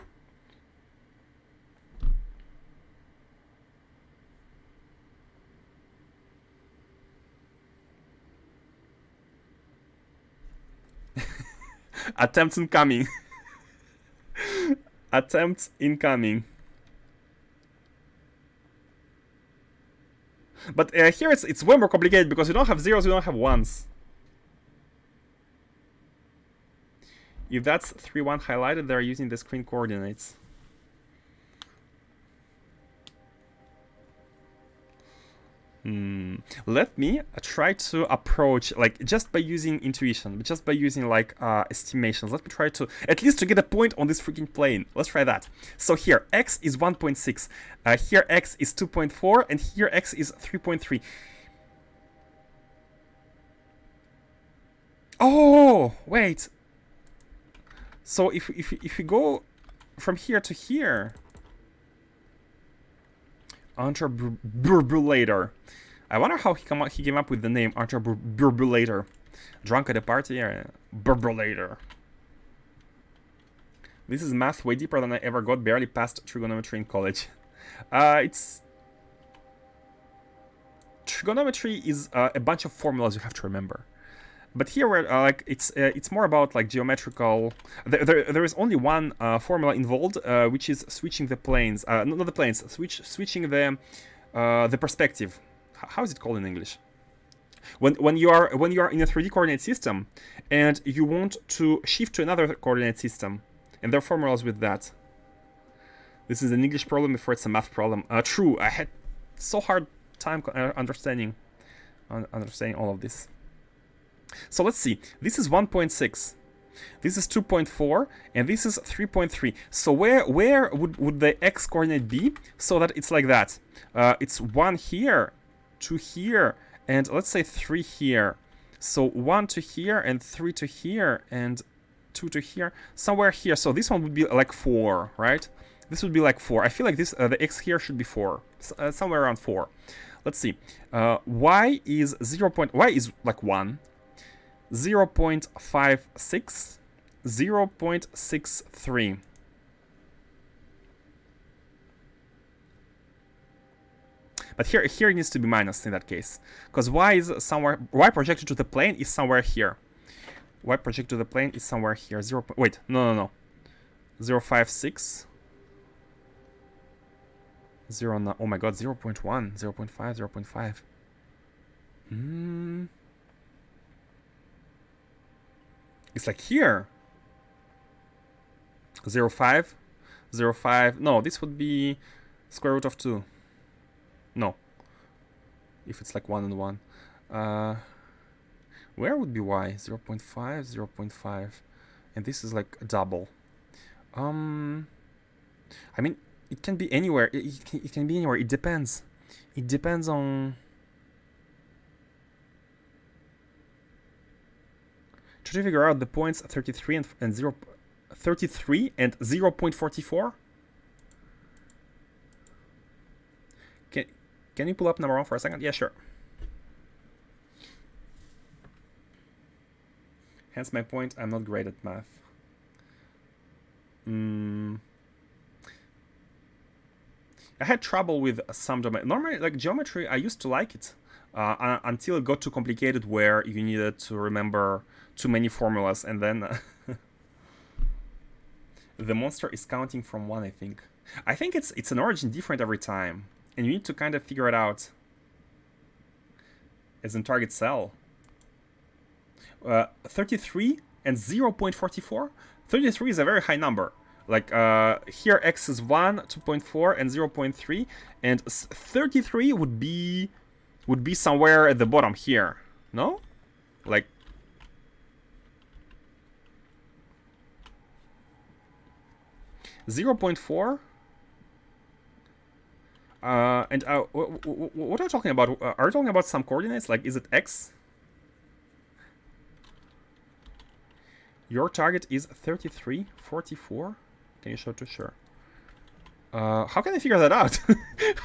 Attempts incoming. Attempts incoming. But here it's way more complicated because you don't have zeros, you don't have ones. If that's 3, 1 highlighted, they're using the screen coordinates. Let me try to approach, like, just by using intuition, but just by using, like, estimations. Let me try to, at least to get a point on this freaking plane. Let's try that. So here, x is 1.6. Here, x is 2.4. And here, x is 3.3. Oh, wait. So if we go from here to here, Entreburbulator. I wonder how he came up with the name Entreburbulator. Drunk at a party, Burbulator. This is math way deeper than I ever got. Barely passed trigonometry in college. It's trigonometry is a bunch of formulas you have to remember. But here, we're like it's more about like geometrical. There is only one formula involved, which is switching the planes. Not the planes. Switching the perspective. How is it called in English? When you are in a 3D coordinate system, and you want to shift to another coordinate system, and there are formulas with that. This is an English problem before it's a math problem. True, I had so hard time understanding all of this. So let's see. This is 1.6. This is 2.4, and this is 3.3. So where would the x coordinate be so that it's like that? It's 1 here, 2 here, and let's say 3 here. So 1 to here, and 3 to here, and 2 to here, somewhere here. So this one would be like 4, right? This would be like 4. I feel like this the x here should be 4, somewhere around 4. Let's see. Y is 0. Y is like 1. 0.56, 0.63. But here it needs to be minus in that case, because y is somewhere. Y projected to the plane is somewhere here. Y projected to the plane is somewhere here. Wait, no. 0.56. 0. Oh my God, 0.1, 0.5, 0.5. It's like here. 0.5, 0.5. No, this would be square root of 2. No. If it's like 1 and 1. Where would be y? 0.5, 0.5. And this is like a double. I mean, it can be anywhere. It can be anywhere. It depends. It depends on... Try to figure out the points 33 and 33 and 0.44. Can you pull up number 1 for a second? Yeah, sure. Hence my point, I'm not great at math. I had trouble with some domain. Normally, like geometry, I used to like it until it got too complicated where you needed to remember too many formulas, and then the monster is counting from 1, I think. I think it's an origin different every time, and you need to kind of figure it out as in target cell. 33 and 0.44. 33 is a very high number. Like here x is 1, 2.4, and 0.3, and 33 would be somewhere at the bottom here. No? Like 0.4. And what are you talking about? Are you talking about some coordinates? Like, is it x? Your target is 33, 44. Can you show to sure? How can I figure that out?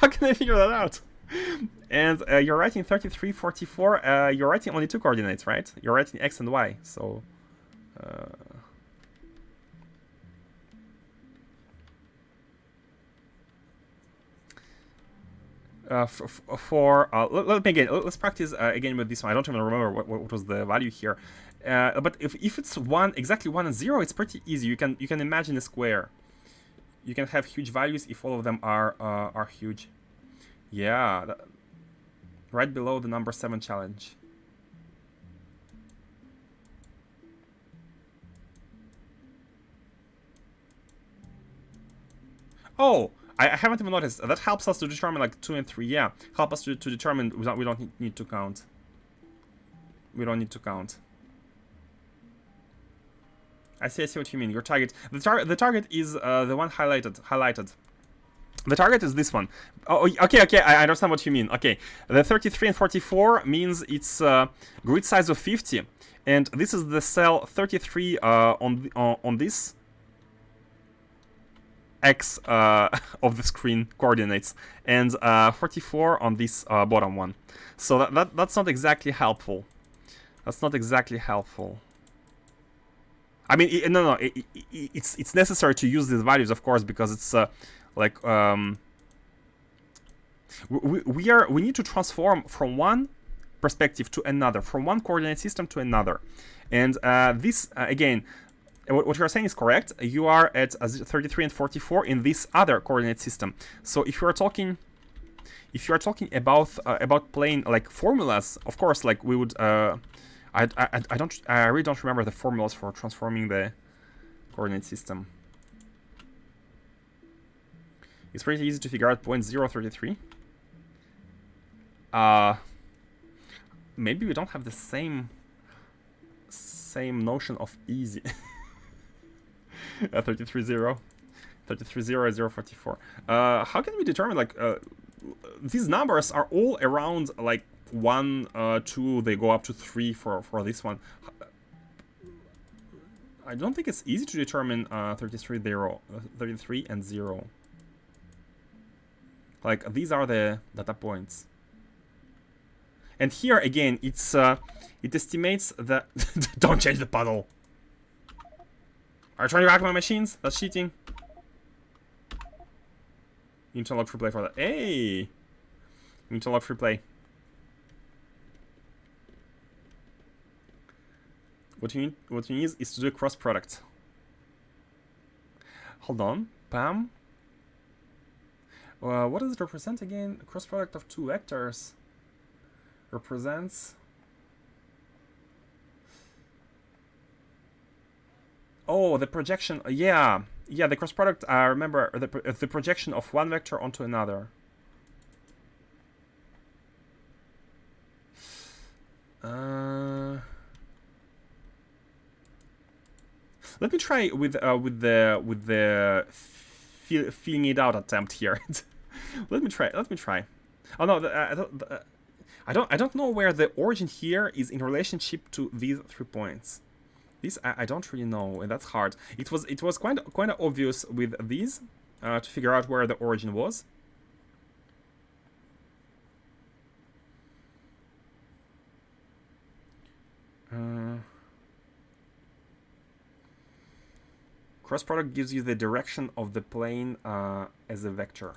How can I figure that out? And you're writing 33, 44. You're writing only 2 coordinates, right? You're writing x and y. So. Let me again. Let's practice again with this one. I don't even remember what was the value here. But if it's 1, exactly 1 and 0, it's pretty easy. You can imagine a square. You can have huge values if all of them are huge. Yeah, right below the number 7 challenge. Oh, I haven't even noticed. That helps us to determine like 2 and 3. Yeah, help us to determine. We don't need to count. We don't need to count. I see what you mean. Your target. The target is the one highlighted. The target is this one. Oh, okay, okay, I understand what you mean. Okay, the 33 and 44 means it's grid size of 50, and this is the cell 33 on this X of the screen coordinates, and 44 on this bottom one. So that's not exactly helpful. That's not exactly helpful. I mean, it's necessary to use these values, of course, because it's like we need to transform from one perspective to another, from one coordinate system to another, and this again, what you're saying is correct. You are at 33 and 44 in this other coordinate system. So if you are talking about plane like formulas, of course, like we would. I really don't remember the formulas for transforming the coordinate system. It's pretty easy to figure out point 033. Maybe we don't have the same notion of easy. 33.0, 33.0, 044. How can we determine like these numbers are all around like 1, 2, they go up to 3 for this one. I don't think it's easy to determine 33 and 0. Like these are the data points. And here again, it's it estimates that don't change the puddle. Are you trying to hack my machines? That's cheating. You need to unlock free play for that. Hey, you need to unlock free play. What you need is to do a cross product. Hold on, Pam. What does it represent again? A cross product of two vectors represents. Oh, the projection. Yeah, the cross product. I remember the projection of one vector onto another. Let me try with the feeling it out attempt here. Let me try. Oh no, I don't know where the origin here is in relationship to these 3 points. This I don't really know, and that's hard. It was kind of obvious with these to figure out where the origin was. Cross product gives you the direction of the plane as a vector.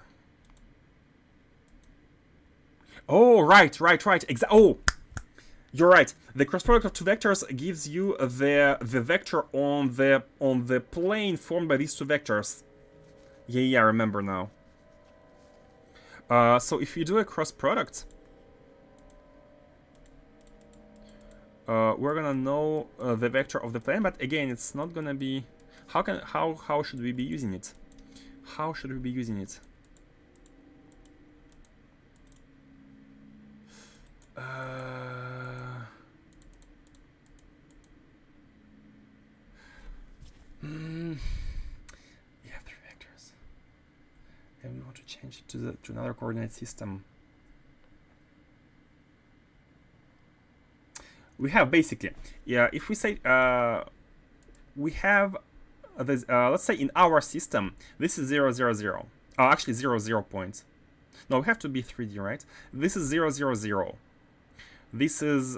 Oh, right. Oh, you're right. The cross product of two vectors gives you the vector on the plane formed by these two vectors. Yeah, I remember now. So if you do a cross product, we're gonna know the vector of the plane, but again, it's not gonna be. How should we be using it? How should we be using it? We have 3 vectors, and we want to change it to another coordinate system. We have basically, yeah. If we say we have this, let's say in our system, this is 0, 0, 0. Oh, actually 0, 0 points. No, we have to be 3D, right? This is 0, 0, 0. This is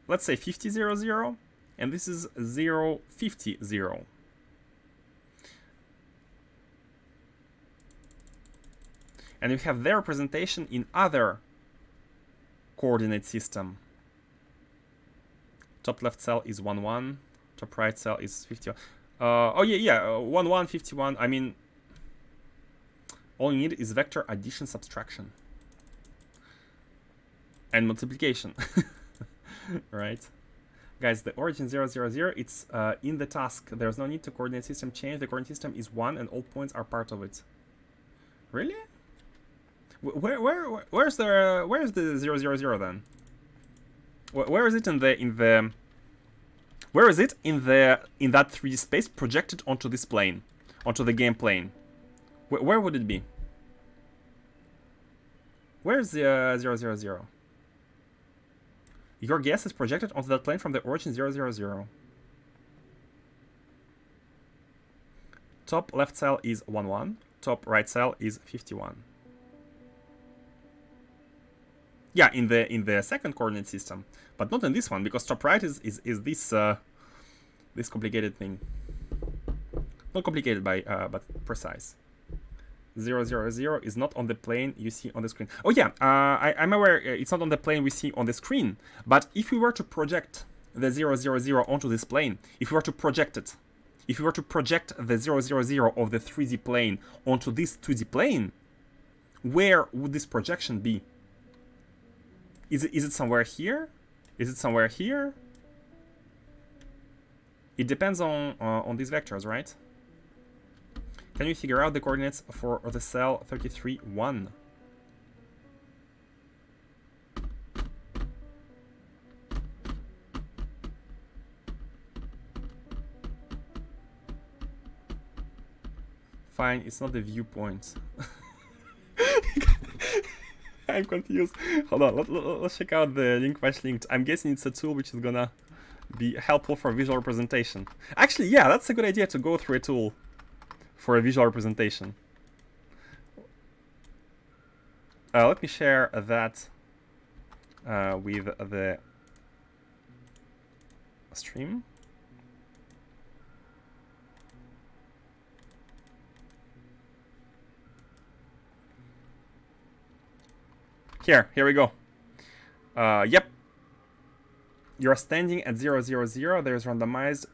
let's say 50, 0, 0, and this is 0, 50, 0. And we have their representation in other coordinate system. Top left cell is 1, 1. Top right cell is 51. Oh yeah, 1, 1, 51. I mean, all you need is vector addition, subtraction, and multiplication. Right, guys? The origin 0, 0, 0. It's in the task. There's no need to coordinate system change. The coordinate system is 1, and all points are part of it. Really? Where's the 0, 0, 0 then? Where is it in that 3D space projected onto this plane? onto the game plane. Where would it be? Where's the 000? Your guess is projected onto that plane from the origin 000. Top left cell is 11. Top right cell is 51. Yeah, in the second coordinate system, but not in this one, because top right is this this complicated thing. Not complicated but precise. 000 is not on the plane you see on the screen. Oh yeah, I'm aware it's not on the plane we see on the screen, but if we were to project the 000 onto this plane, if we were to project it, if we were to project the 000 of the 3D plane onto this 2D plane, where would this projection be? Is it somewhere here? Is it somewhere here? It depends on these vectors, right? Can you figure out the coordinates for the cell 33, 1? Fine, it's not the viewpoint. I'm confused. Hold on, let's check out the link patch linked. I'm guessing it's a tool which is gonna be helpful for visual representation. Actually, yeah, that's a good idea to go through a tool for a visual representation. Let me share that with the stream. Here we go. Yep. You're standing at 000. There's randomized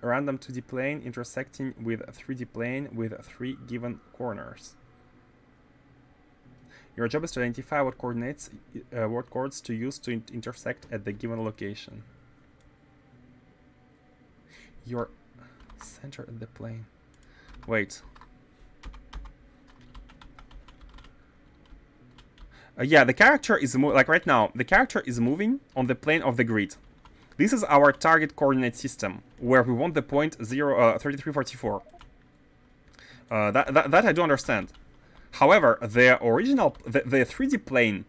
random 2D plane intersecting with a 3D plane with 3 given corners. Your job is to identify what coordinates, what chords to use to intersect at the given location. Your center of the plane. Wait. Yeah, the character is like right now. The character is moving on the plane of the grid. This is our target coordinate system, where we want the point 3344. That I do understand. However, the original, the 3D plane,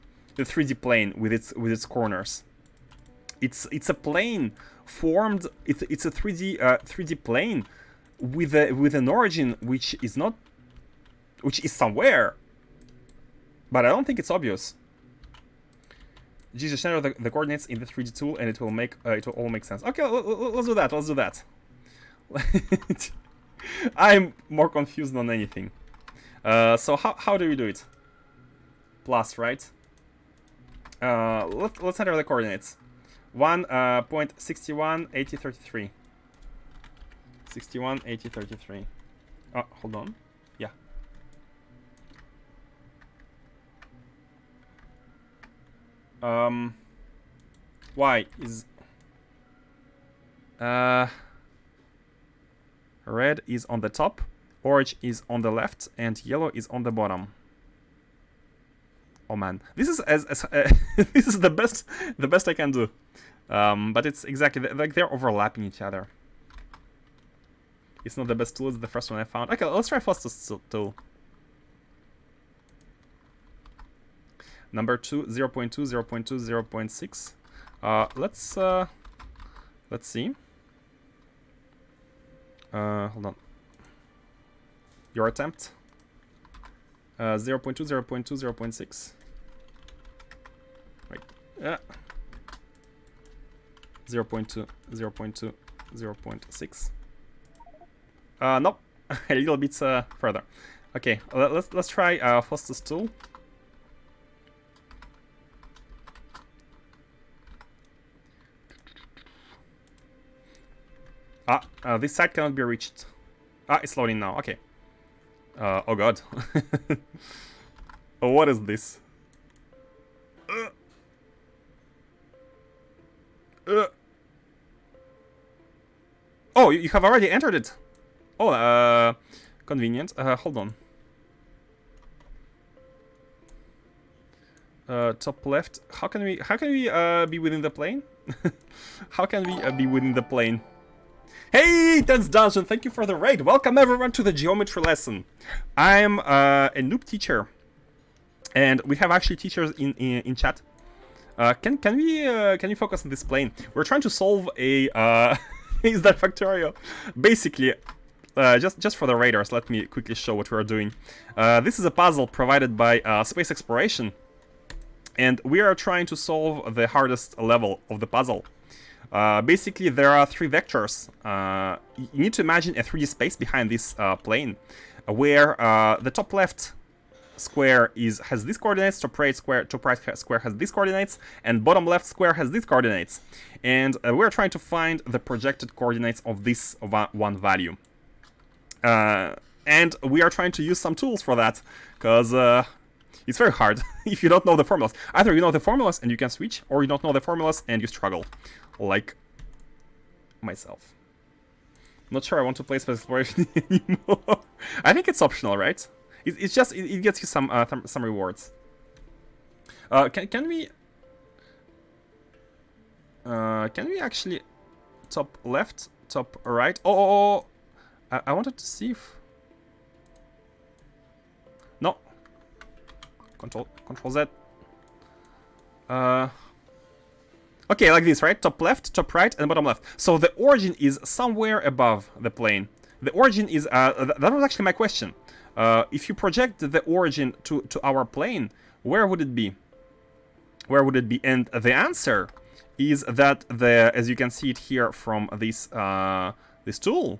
with its corners, it's a plane formed. It's a 3D plane with an origin which is somewhere, but I don't think it's obvious. Just enter the coordinates in the 3D tool, and it will all make sense. Okay, let's do that. Let's do that. I'm more confused than anything. So how do we do it? Plus, right? Let's enter the coordinates. 1.61 80 33. 61 80 33. Oh, hold on. Yeah. Y is red is on the top, orange is on the left, and yellow is on the bottom. Oh man, this is this is the best I can do. But it's exactly like they're overlapping each other. It's not the best tool, it's the first one I found. Okay, let's try fastest tool. Number 2, 0.2, 0.2, 0.6. Let's see. Hold on. Your attempt. 0.2, 0.2, 0.6. Right. 0.2, 0.2, 0.6. Nope. A little bit further. Okay, let's try fastest tool. This side cannot be reached. It's loading now. Okay. Oh god. Oh, what is this? Oh, you have already entered it. Oh, convenient. Hold on. Top left. How can we be within the plane? How can we be within the plane? Hey, Tense Dungeon, thank you for the raid. Welcome everyone to the geometry lesson. I'm a noob teacher, and we have actually teachers in chat. Can we focus on this plane? We're trying to solve a is that Factorio? Basically, just for the raiders, let me quickly show what we are doing. This is a puzzle provided by Space Exploration, and we are trying to solve the hardest level of the puzzle. Basically, there are three vectors. You need to imagine a 3D space behind this plane, where the top left square has these coordinates, top right square has these coordinates, and bottom left square has these coordinates. And we're trying to find the projected coordinates of this one value. And we are trying to use some tools for that, because it's very hard if you don't know the formulas. Either you know the formulas and you can switch, or you don't know the formulas and you struggle. Like myself. Not sure I want to play Space Exploration anymore. I think it's optional, right? It's just it gets you some rewards. Can we actually top left, top right? Oh, I wanted to see if no. Control Z. Okay, like this, right? Top left, top right, and bottom left. So the origin is somewhere above the plane. The origin is... that was actually my question. If you project the origin to our plane, where would it be? Where would it be? And the answer is that as you can see it here from this this tool,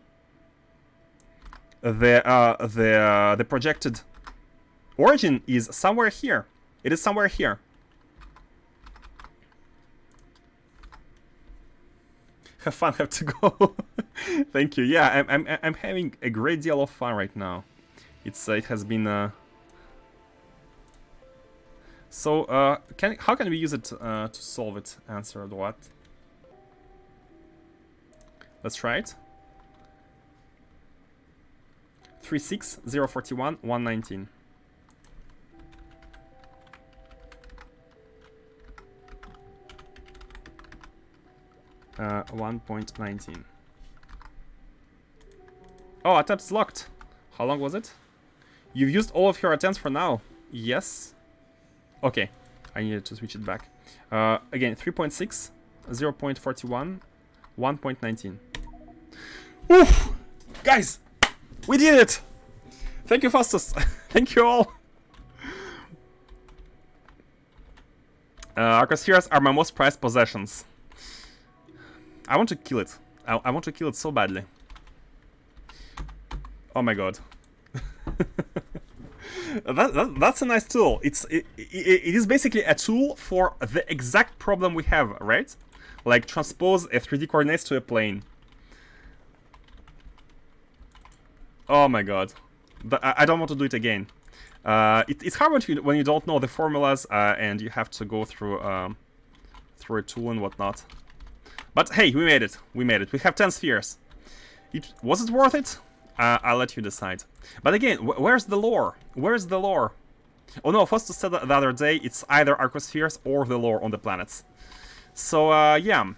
the projected origin is somewhere here. It is somewhere here. Have fun, have to go. Thank you. Yeah, I'm having a great deal of fun right now. It has been so how can we use it to solve it? Answer what? Let's try it. 36 041 119. 1.19. Oh, attempts locked. How long was it? You've used all of your attempts for now. Yes. Okay. I needed to switch it back. Again, 3.6, 0.41, 1.19. Oof! Guys! We did it! Thank you, Faustus. Thank you all. Arcospheres are my most prized possessions. I want to kill it. I want to kill it so badly. Oh my god. That's a nice tool. It is basically a tool for the exact problem we have, right? Like transpose a 3D coordinates to a plane. Oh my god. I don't want to do it again. It's hard when you don't know the formulas and you have to go through a tool and whatnot. But hey, we made it. We made it. We have 10 spheres. Was it worth it? I'll let you decide. But again, where's the lore? Where's the lore? Oh no, Faustus said the other day it's either Arcospheres or the lore on the planets. So, yeah.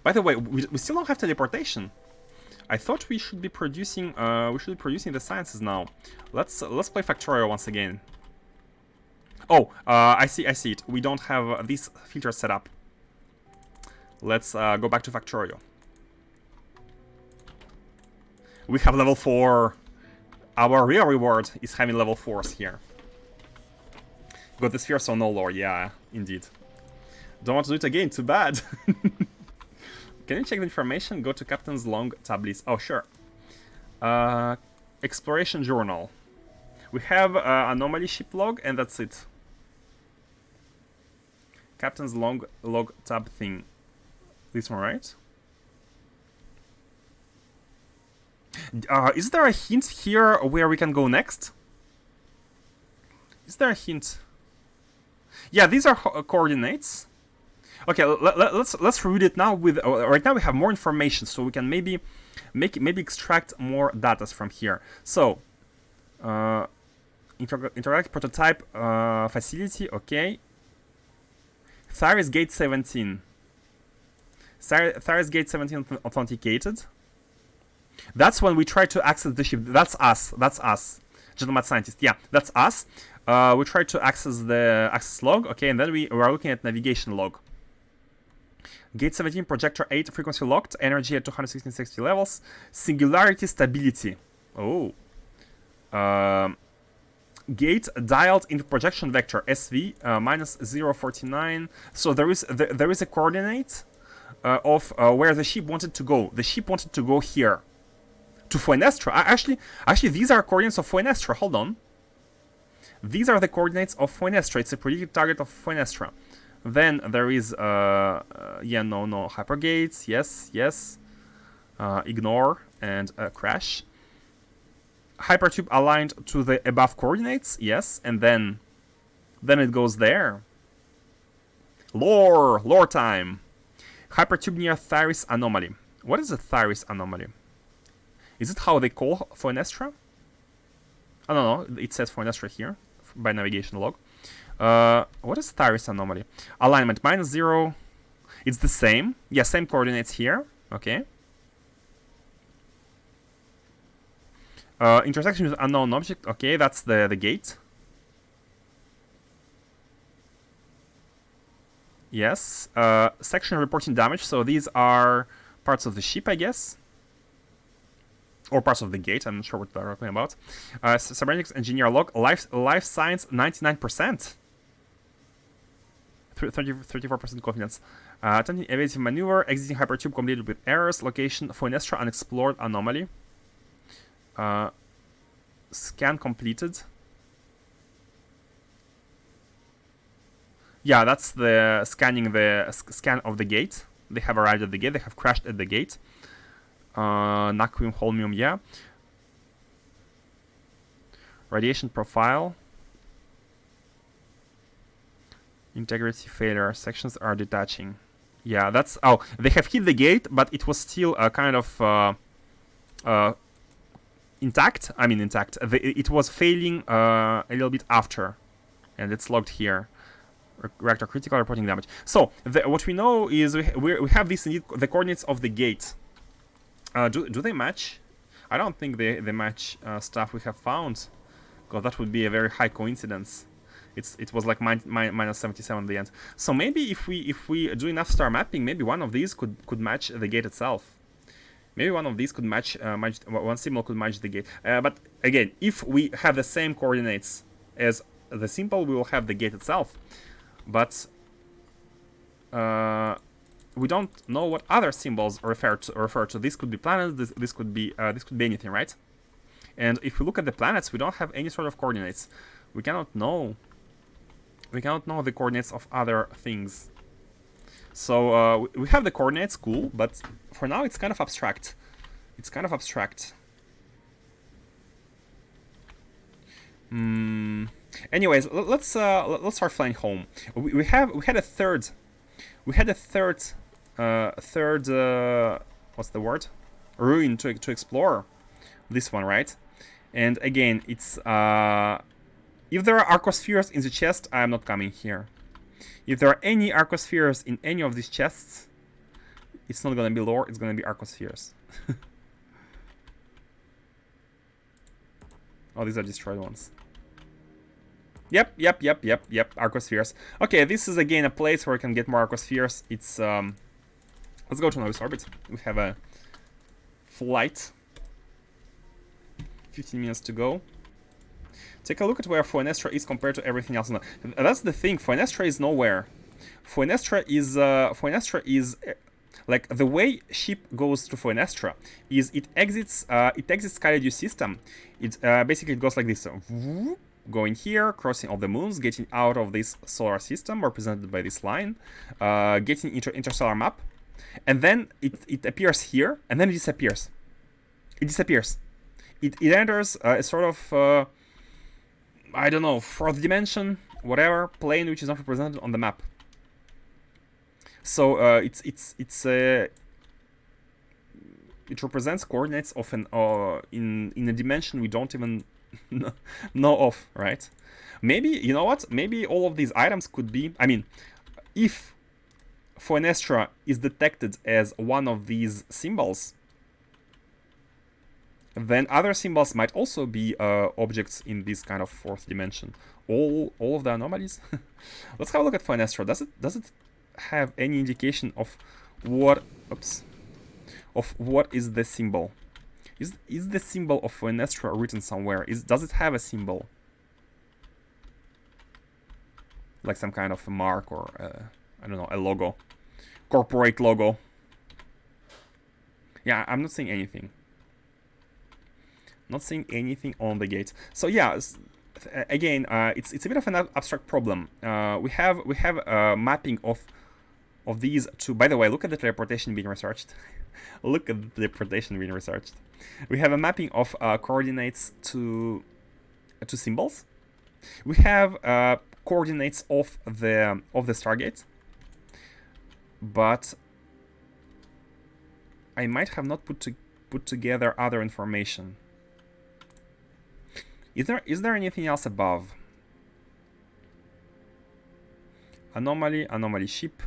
By the way, we still don't have teleportation. I thought we should be producing the sciences now. Let's play Factorio once again. Oh, I see it. We don't have these filters set up. Let's go back to Factorio. We have level 4. Our real reward is having level 4s here. Got the sphere, so no lore. Yeah, indeed. Don't want to do it again. Too bad. Can you check the information? Go to Captain's Long tab list. Oh, sure. Exploration Journal. We have anomaly ship log, and that's it. Captain's Long log tab thing. This one, right? Is there a hint here where we can go next? Is there a hint? Yeah, these are coordinates. Okay, let's read it now. Right now we have more information, so we can maybe extract more data from here. So, interact prototype facility. Okay. Thyris Gate 17. Tharys Gate 17 authenticated. That's when we try to access the ship. That's us. That's us. Gentleman scientist. Yeah, that's us. We try to access the access log. Okay, and then we are looking at navigation log. Gate 17, projector 8, frequency locked, energy at 216 levels, singularity stability. Oh. Gate dialed into projection vector SV minus 049. So there is a coordinate of where the ship wanted to go. The ship wanted to go here to Fenestra. Actually, these are coordinates of Fenestra. Hold on. These are the coordinates of Fenestra. It's a predicted target of Fenestra. Then there is yeah, no hypergates. Yes. Ignore and crash. Hypertube aligned to the above coordinates. Yes, and then it goes there. Lore time. Hypertube near Tharys anomaly. What is a Tharys anomaly? Is it how they call Fenestra? I don't know. It says Fenestra here by navigation log. What is Tharys anomaly? Alignment -0. It's the same. Yeah, same coordinates here. Okay. Intersection with unknown object. Okay, that's the gate. Yes. Section reporting damage. So these are parts of the ship, I guess. Or parts of the gate. I'm not sure what they're talking about. Cybernetics engineer log. Life science 99%. 34% confidence. Attempting evasive maneuver. Exiting hypertube completed with errors. Location Fenestra unexplored anomaly. Scan completed. Yeah, that's the scan of the gate. They have arrived at the gate. They have crashed at the gate. Naquium, holmium, yeah. Radiation profile. Integrity failure. Sections are detaching. Yeah, that's... Oh, they have hit the gate, but it was still kind of... intact. I mean intact. It was failing a little bit after, and it's logged here. Reactor critical, reporting damage. So what we know is we have this indeed the coordinates of the gate. Do they match? I don't think they match stuff we have found, because that would be a very high coincidence. It was like minus 77 at the end. So maybe if we do enough star mapping, maybe one of these could match the gate itself. Maybe one of these could match, one symbol could match the gate. But again, if we have the same coordinates as the symbol, we will have the gate itself. But we don't know what other symbols refer to. This could be planets. This could be anything, right? And if we look at the planets, we don't have any sort of coordinates. We cannot know. We cannot know the coordinates of other things. So we have the coordinates, cool, but for now it's kind of abstract. It's kind of abstract. Anyways, let's start flying home. We had a third what's the word? Ruin to explore. This one, right? And again, it's if there are arcospheres in the chest, I am not coming here. If there are any arcospheres in any of these chests, it's not gonna be lore, it's gonna be arcospheres. Oh, these are destroyed ones. Yep, arcospheres. Okay, this is again a place where we can get more arcospheres. It's let's go to Novice orbit. We have a flight. 15 minutes to go. Take a look at where Fenestra is compared to everything else. That's the thing. Fenestra is nowhere. Fenestra is like the way ship goes to Fenestra is it exits Skyladue system. It basically it goes like this. Going here, crossing all the moons, getting out of this solar system represented by this line, getting into interstellar map, and then it appears here, and then it disappears. It disappears. It enters a sort of I don't know, fourth dimension, whatever plane which is not represented on the map. So it represents coordinates of an in a dimension we don't even know of, right? Maybe, you know what? Maybe all of these items could be. I mean, if Fenestra is detected as one of these symbols, then other symbols might also be objects in this kind of fourth dimension. All of the anomalies. Let's have a look at Fenestra. Does it have any indication of what? Oops. Of what is the symbol? Is the symbol of Fenestra written somewhere? Does it have a symbol? Like some kind of a mark or I don't know, a logo, corporate logo. Yeah, I'm not seeing anything. Not seeing anything on the gate. So yeah, again, it's a bit of an abstract problem. We have a mapping of these two. By the way, look at the teleportation being researched. Look at the teleportation being researched. We have a mapping of coordinates to symbols. We have coordinates of the Stargate, but I might have not put together other information. Is there anything else above? Anomaly ship.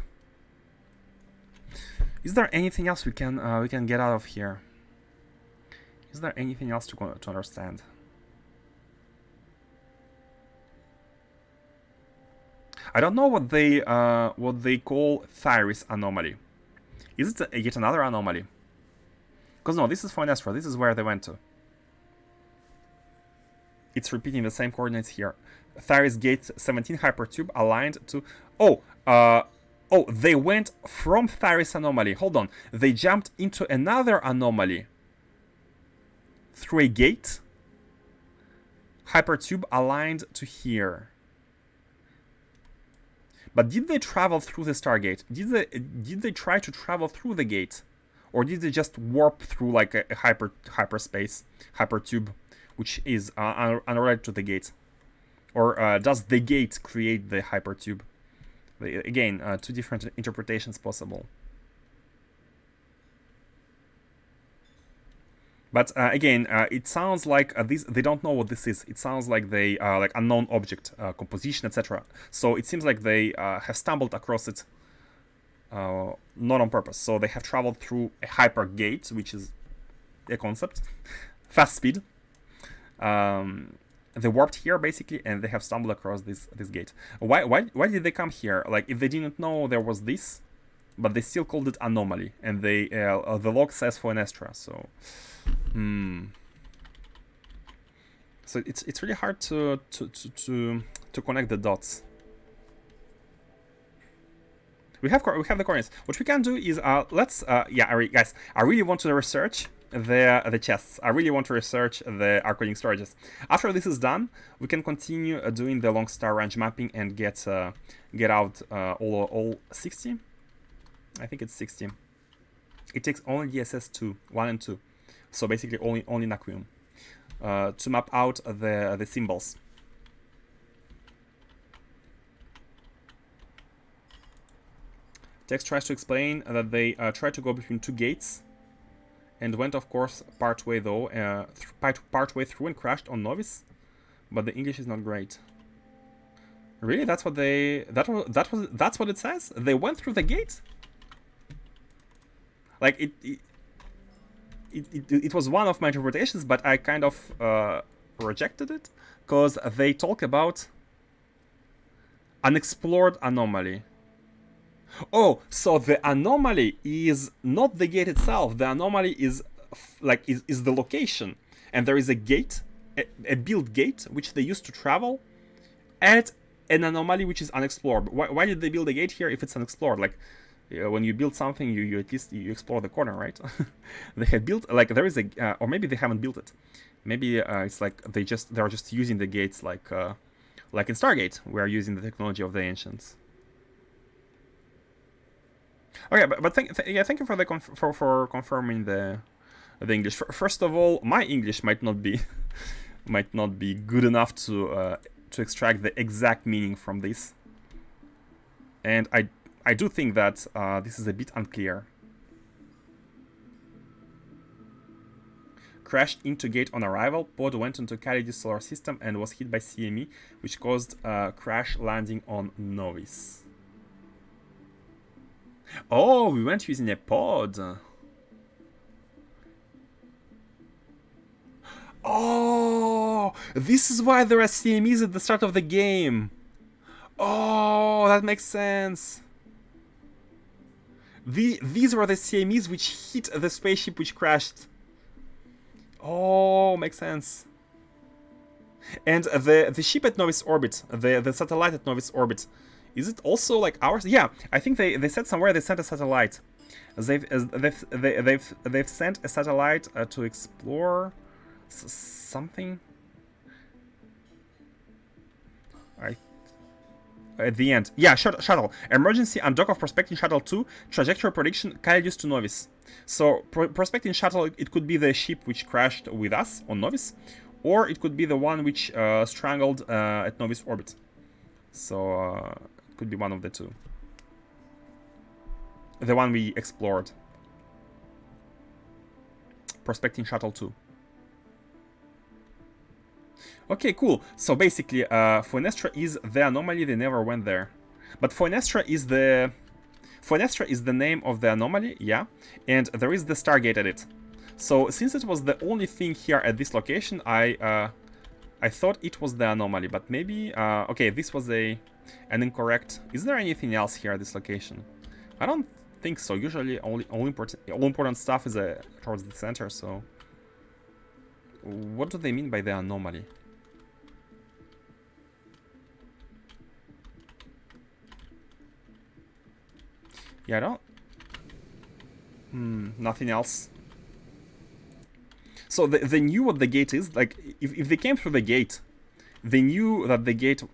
Is there anything else we can get out of here? Is there anything else to understand? I don't know what they call Thyris anomaly. Is it yet another anomaly? Because no, this is Fenestra. This is where they went to. It's repeating the same coordinates here. Thyris Gate 17 hypertube aligned to... Oh, they went from Thyris anomaly. Hold on. They jumped into another anomaly. Through a gate. Hypertube aligned to here. But did they travel through the Stargate? Did they try to travel through the gate? Or did they just warp through like a hyperspace, hypertube, which is unrelated to the gate? Or does the gate create the hypertube? Again, two different interpretations possible. But again, it sounds like they don't know what this is. It sounds like they like unknown object composition, etc. So it seems like they have stumbled across it not on purpose. So they have traveled through a hyper gate, which is a concept, fast speed. They warped here basically, and they have stumbled across this gate. Why did they come here? Like, if they didn't know there was this, but they still called it anomaly, and they the log says Fenestra. So, so it's really hard to connect the dots. We have the coordinates. What we can do is let's guys, I really want to research the chests. I really want to research the arcoding storages. After this is done, we can continue doing the long star range mapping and get out all 60. I think it's 60. It takes only DSS 1 and 2, so basically only Naquium to map out the symbols. Text tries to explain that they tried to go between two gates and went, of course, partway through and crashed on Novice, but the English is not great. Really, that's what that's what it says. They went through the gate. Like it was one of my interpretations, but I kind of rejected it because they talk about unexplored anomaly. Oh, so the anomaly is not the gate itself. The anomaly is is the location, and there is a gate, a built gate, which they used to travel at an anomaly which is unexplored. Why did they build a gate here if it's unexplored? Like, when you build something, you at least you explore the corner, right? They have built, like, there is a, or maybe they haven't built it. Maybe it's like they're just using the gates like in Stargate, we are using the technology of the ancients. Okay, but thank you for for confirming the English. First of all, my English might not be good enough to extract the exact meaning from this, and I do think that this is a bit unclear. Crashed into gate on arrival. Pod went into Calidy's solar system and was hit by CME, which caused crash landing on Novice. Oh, we went using a pod. Oh, this is why there are CMEs at the start of the game. Oh, that makes sense. These were the CMEs which hit the spaceship which crashed. Oh, makes sense. And the ship at Novice orbit, the satellite at Novice orbit, is it also like ours? Yeah, I think they said somewhere they sent a satellite. They've sent a satellite to explore something. At the end, yeah, shuttle emergency undock of prospecting shuttle 2 trajectory prediction Kaelius to Novice. So prospecting shuttle, it could be the ship which crashed with us on Novice, or it could be the one which strangled at Novice orbit. So it could be one of the two. The one we explored. Prospecting shuttle 2. Okay, cool. So basically, Fenestra is the anomaly. They never went there, but Fenestra is the name of the anomaly, yeah. And there is the Stargate at it. So since it was the only thing here at this location, I thought it was the anomaly, but maybe okay, this was an incorrect. Is there anything else here at this location? I don't think so. Usually, all important stuff is towards the center. So what do they mean by the anomaly? Yeah, I don't... nothing else. So they knew what the gate is. Like, if they came through the gate, they knew that the gate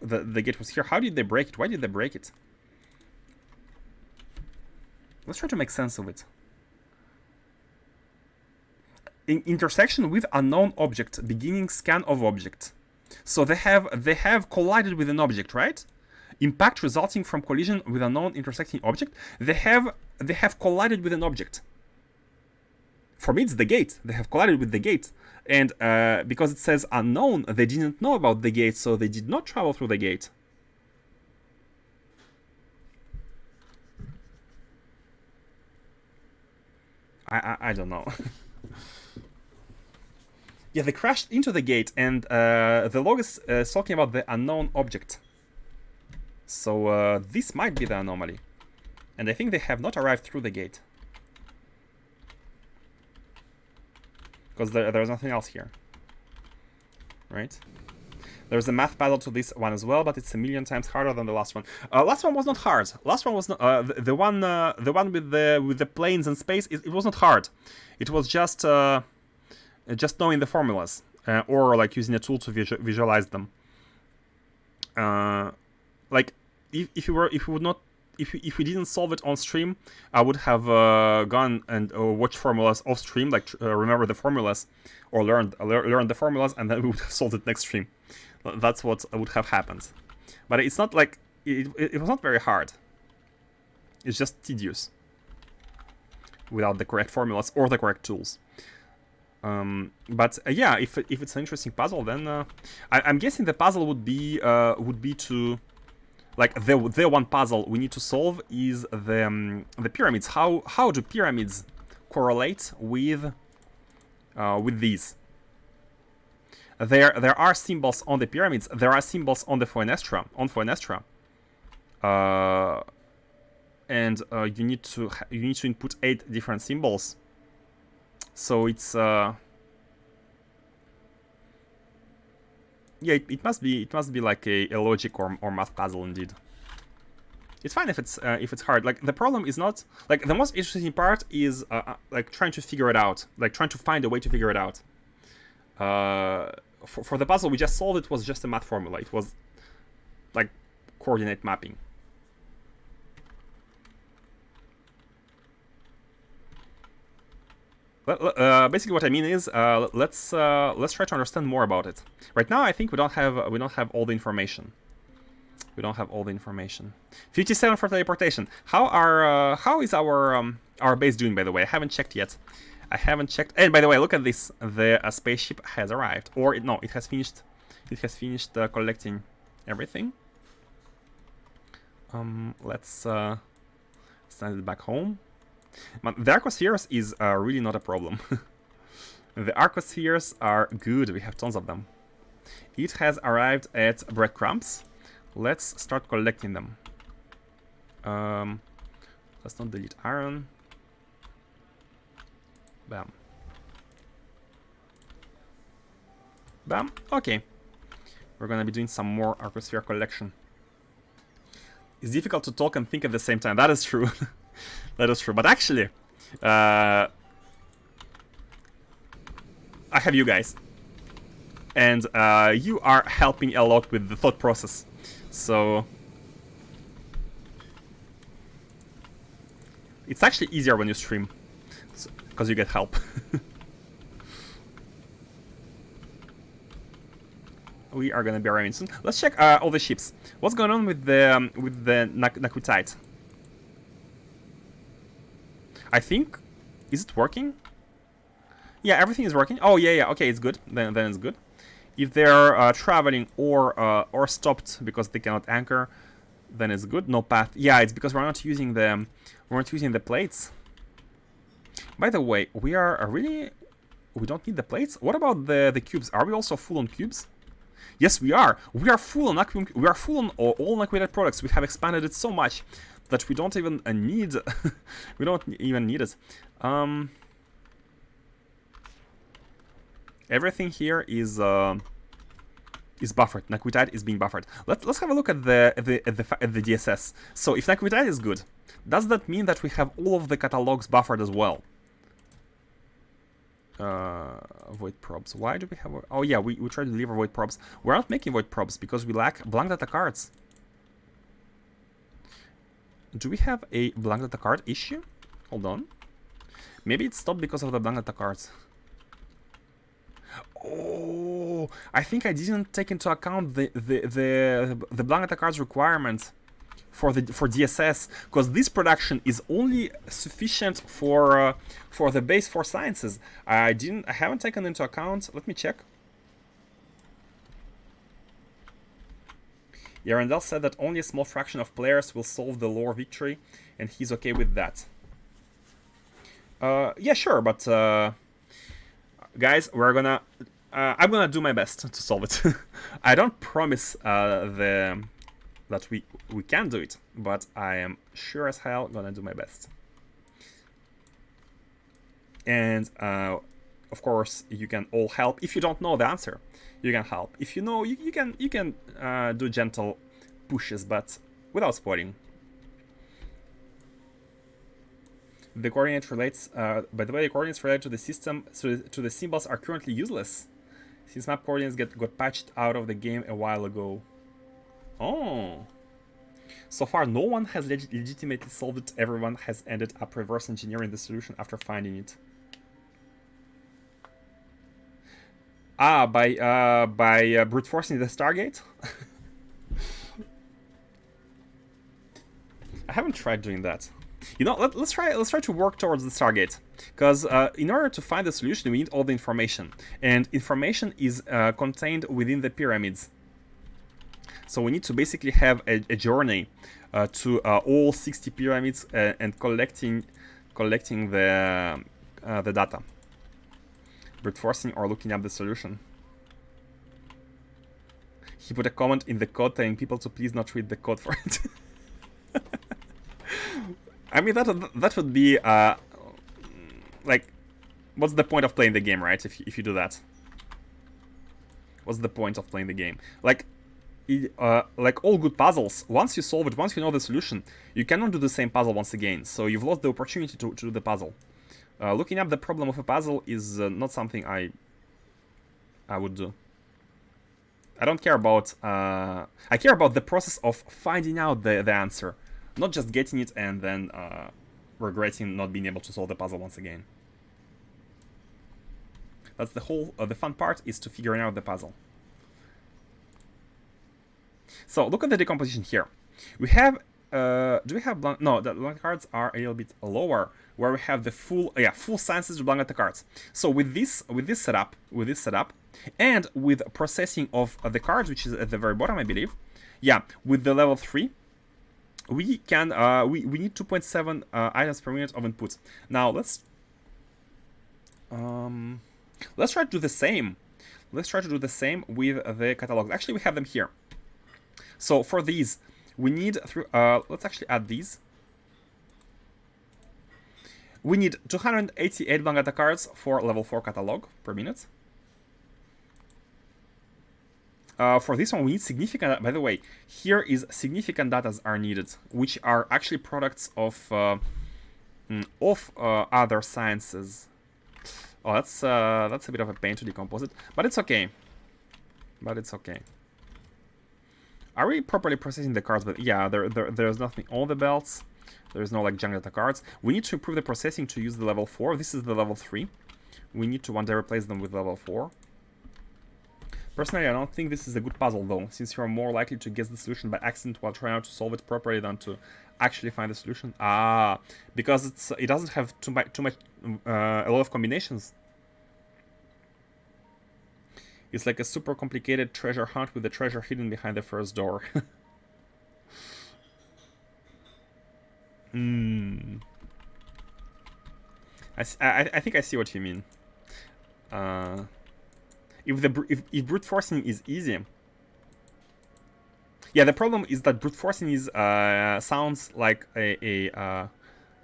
was here. How did they break it? Why did they break it? Let's try to make sense of it. Intersection with unknown object. Beginning scan of object. So they have collided with an object, right? Impact resulting from collision with a known intersecting object. They have collided with an object. For me, it's the gate. They have collided with the gate, and because it says unknown, they didn't know about the gate, so they did not travel through the gate. I don't know. Yeah, they crashed into the gate, and the log is talking about the unknown object. So this might be the anomaly. And I think they have not arrived through the gate. Because there's nothing else here. Right? There's a math puzzle to this one as well, but it's a million times harder than the last one. Last one was not hard. Last one was not the one with the planes and space. It was not hard. It was just knowing the formulas or like using a tool to visualize them. Like if we didn't solve it on stream, I would have gone and watched formulas off stream, like remember the formulas or learn the formulas, and then we would have solved it next stream. That's what would have happened. But it's not like it was not very hard. It's just tedious without the correct formulas or the correct tools. But yeah, if it's an interesting puzzle, then I'm guessing the puzzle would be to, like, the one puzzle we need to solve is the pyramids. How do pyramids correlate with these? There are symbols on the pyramids. There are symbols on the Fenestra. And you need to input 8 different symbols. So it's yeah, it must be like a logic or math puzzle indeed. It's fine if it's hard. Like, the problem is not, like, the most interesting part is like trying to figure it out, like trying to find a way to figure it out. For the puzzle we just solved, it was just a math formula. It was like coordinate mapping. Basically, what I mean is, let's try to understand more about it. Right now, I think we don't have all the information. 57 for teleportation. How is our base doing, by the way? I haven't checked yet. And by the way, look at this. The spaceship has arrived, or it has finished. It has finished collecting everything. Let's Send it back home. But the Arcospheres is really not a problem. The Arcospheres are good. We have tons of them. It has arrived at breadcrumbs. Let's start collecting them. Let's not delete iron. Bam. Bam. Okay. We're gonna be doing some more Arcosphere collection. It's difficult to talk and think at the same time. That is true. That is true. But actually, I have you guys. And you are helping a lot with the thought process. So it's actually easier when you stream. Because you get help. We are gonna be arriving soon. Let's check all the ships. What's going on with the Naquitite? I think, is it working? Yeah, everything is working. Oh yeah, yeah. Okay, it's good. Then it's good. If they're traveling or stopped because they cannot anchor, then it's good. No path. Yeah, it's because we're not using the plates. By the way, we don't need the plates. What about the cubes? Are we also full on cubes? Yes, we are. We are full on all Naquitite products. We have expanded it so much that we don't even need we don't even need it. Everything here is buffered. Naquitite is being buffered. Let's have a look at the DSS. So if Naquitite is good, does that mean that we have all of the catalogs buffered as well? Void probes. Why do we have? Oh yeah, we try to deliver void probes. We're not making void probes because we lack blank data cards. Do we have a blank data card issue? Hold on. Maybe it stopped because of the blank data cards. Oh, I think I didn't take into account the blank data cards requirement for DSS, because this production is only sufficient for the base 4 sciences. I haven't taken into account. Let me check. Yarendel said that only a small fraction of players will solve the lore victory, and he's okay with that. Yeah, sure, but guys, we're gonna I'm gonna do my best to solve it. I don't promise that we can do it, but I am sure as hell gonna do my best. And of course, you can all help. If you don't know the answer, you can help. If you know, you can do gentle pushes, but without spoiling. The coordinate relates. By the way, the coordinates related to the system, to the symbols, are currently useless, since map coordinates got patched out of the game a while ago. Oh. So far, no one has legitimately solved it. Everyone has ended up reverse engineering the solution after finding it. Ah, by brute forcing the Stargate? I haven't tried doing that. You know, let's try to work towards the Stargate, because in order to find the solution, we need all the information, and information is contained within the pyramids. So we need to basically have a journey to all 60 pyramids and collecting the data. Brute forcing or looking up the solution. He put a comment in the code telling people to please not read the code for it. I mean, that would be like, what's the point of playing the game, right? If you do that, what's the point of playing the game? Like all good puzzles, once you solve it, once you know the solution, you cannot do the same puzzle once again. So you've lost the opportunity to do the puzzle. Looking up the problem of a puzzle is not something I would do. I don't care about. I care about the process of finding out the answer, not just getting it and then regretting not being able to solve the puzzle once again. That's the whole. The fun part is to figuring out the puzzle. So look at the decomposition here. We have. Do we have blank? No, the blank cards are a little bit lower, where we have the full sciences blank data cards. So with this setup, and with processing of the cards, which is at the very bottom, I believe. Yeah, with the level 3, we can we need 2.7 items per minute of input. Now let's try to do the same. Let's try to do the same with the catalogs. Actually, we have them here. So for these, we need let's actually add these. We need 288 Blanc cards for level 4 catalog per minute. For this one, we need significant. By the way, here is significant datas are needed, which are actually products of other sciences. Oh, that's a bit of a pain to decompose it, but it's okay. But it's okay. Are we properly processing the cards? But yeah, there's nothing. All the belts. There's no like junk data cards. We need to improve the processing to use the level 4. This is the level 3. We need to one day replace them with level 4. Personally, I don't think this is a good puzzle though, since you're more likely to guess the solution by accident while trying to solve it properly than to actually find the solution. Ah, because it doesn't have too much a lot of combinations. It's like a super complicated treasure hunt with the treasure hidden behind the first door. I think I see what you mean. If brute forcing is easy, yeah. The problem is that brute forcing is sounds like a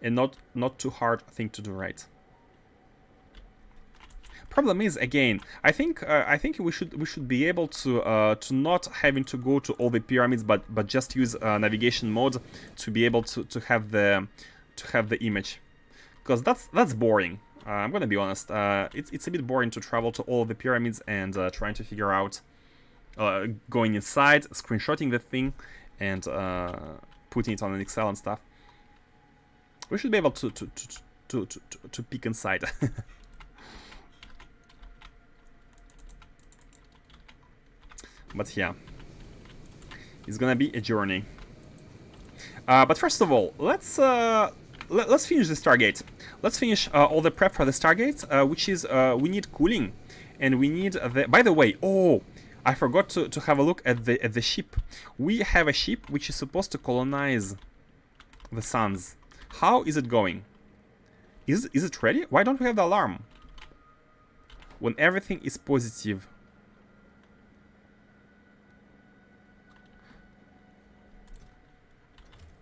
not too hard thing to do, right? Problem is, again, I think we should be able to not having to go to all the pyramids, but just use navigation mode to be able to have the image, because that's boring. I'm gonna be honest. It's a bit boring to travel to all the pyramids and trying to figure out going inside, screenshotting the thing, and putting it on an Excel and stuff. We should be able to peek inside. But yeah, it's gonna be a journey. But first of all, let's finish the Stargate. Let's finish all the prep for the Stargate, which is we need cooling, and we need the. By the way, oh, I forgot to have a look at the ship. We have a ship which is supposed to colonize the suns. How is it going? Is it ready? Why don't we have the alarm? When everything is positive.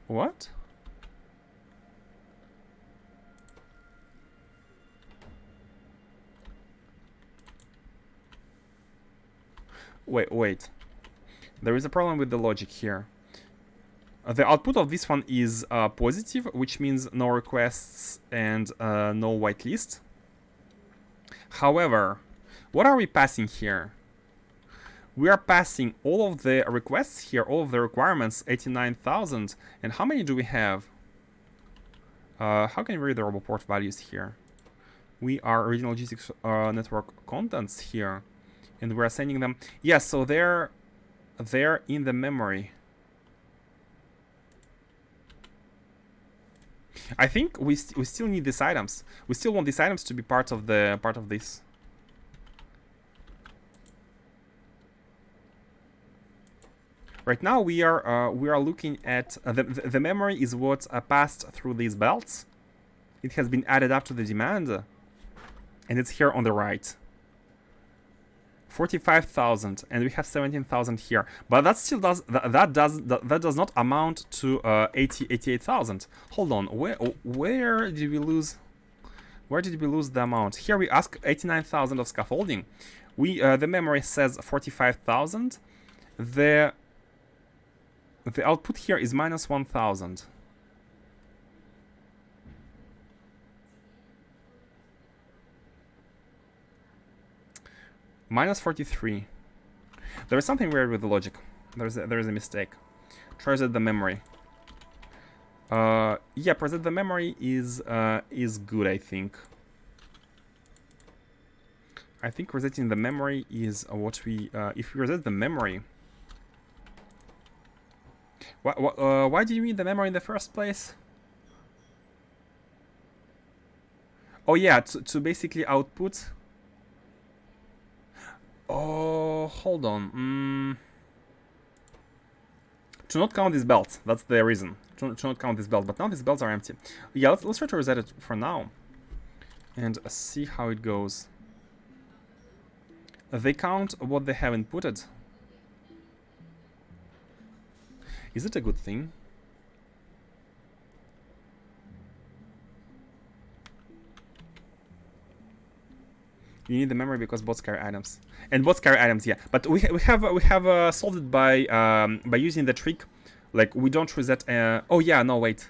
What? Wait. There is a problem with the logic here. The output of this one is positive, which means no requests and no whitelist. However, what are we passing here? We are passing all of the requests here, all of the requirements, 89,000. And how many do we have? How can we read the roboport values here? We are original G6 network contents here. And we're sending them. Yeah, so they're in the memory. I think we still need these items. We still want these items to be part of this. Right now we are looking at the memory is what passed through these belts. It has been added up to the demand, and it's here on the right. 45,000, and we have 17,000 here, but that still that does not amount to 88,000. Hold on, where did we lose? Where did we lose the amount? Here we ask 89,000 of scaffolding. The memory says 45,000. The output here is minus 1,000. Minus 43. There is something weird with the logic. There is a mistake. Try reset the memory. Yeah, reset the memory is good, I think. I think resetting the memory is what we. If we reset the memory. Why do you need the memory in the first place? Oh yeah, to basically output. Oh, hold on. To not count these belts. That's the reason. To not count these belts. But now these belts are empty. Yeah, let's try to reset it for now. And see how it goes. They count what they have inputted. Is it a good thing? You need the memory because bots carry items, and bots carry items, yeah. But we have solved it by using the trick, like we don't reset. Oh yeah, no wait.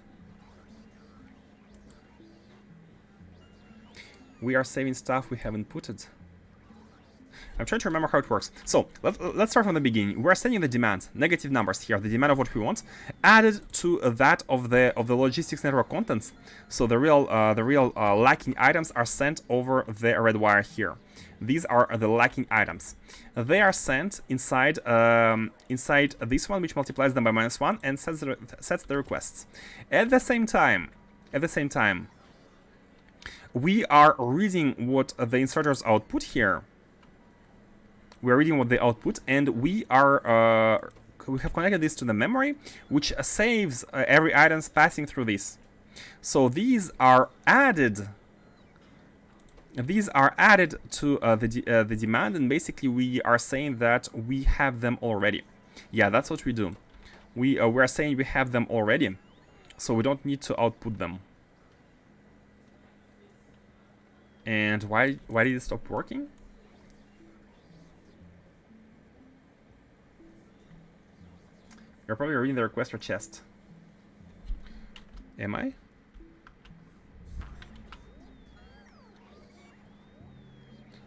We are saving stuff we haven't inputted. I'm trying to remember how it works. So let's start from the beginning. We're setting the demand, negative numbers here, the demand of what we want, added to that of the logistics network contents. So the real lacking items are sent over the red wire here. These are the lacking items. They are sent inside inside this one, which multiplies them by -1 and sets the requests. At the same time, we are reading what the inserters output here. We're reading what they output, and we have connected this to the memory, which saves every item passing through this. So these are added. These are added to the demand, and basically we are saying that we have them already. Yeah, that's what we do. We're saying we have them already, so we don't need to output them. And why did it stop working? You're probably reading the request or chest. Am I?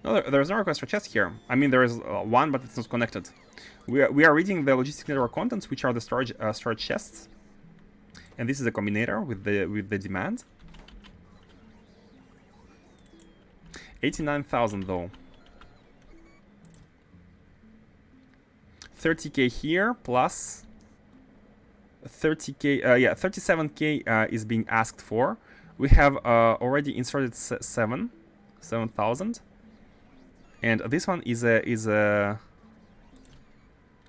No, there's no request for chest here. I mean, there is one, but it's not connected. We are reading the logistics network contents, which are the storage chests, and this is a combinator with the demand. 89,000 though. 30k here plus 30k. Yeah, 37k is being asked for. We have already inserted 7,000. And this one is a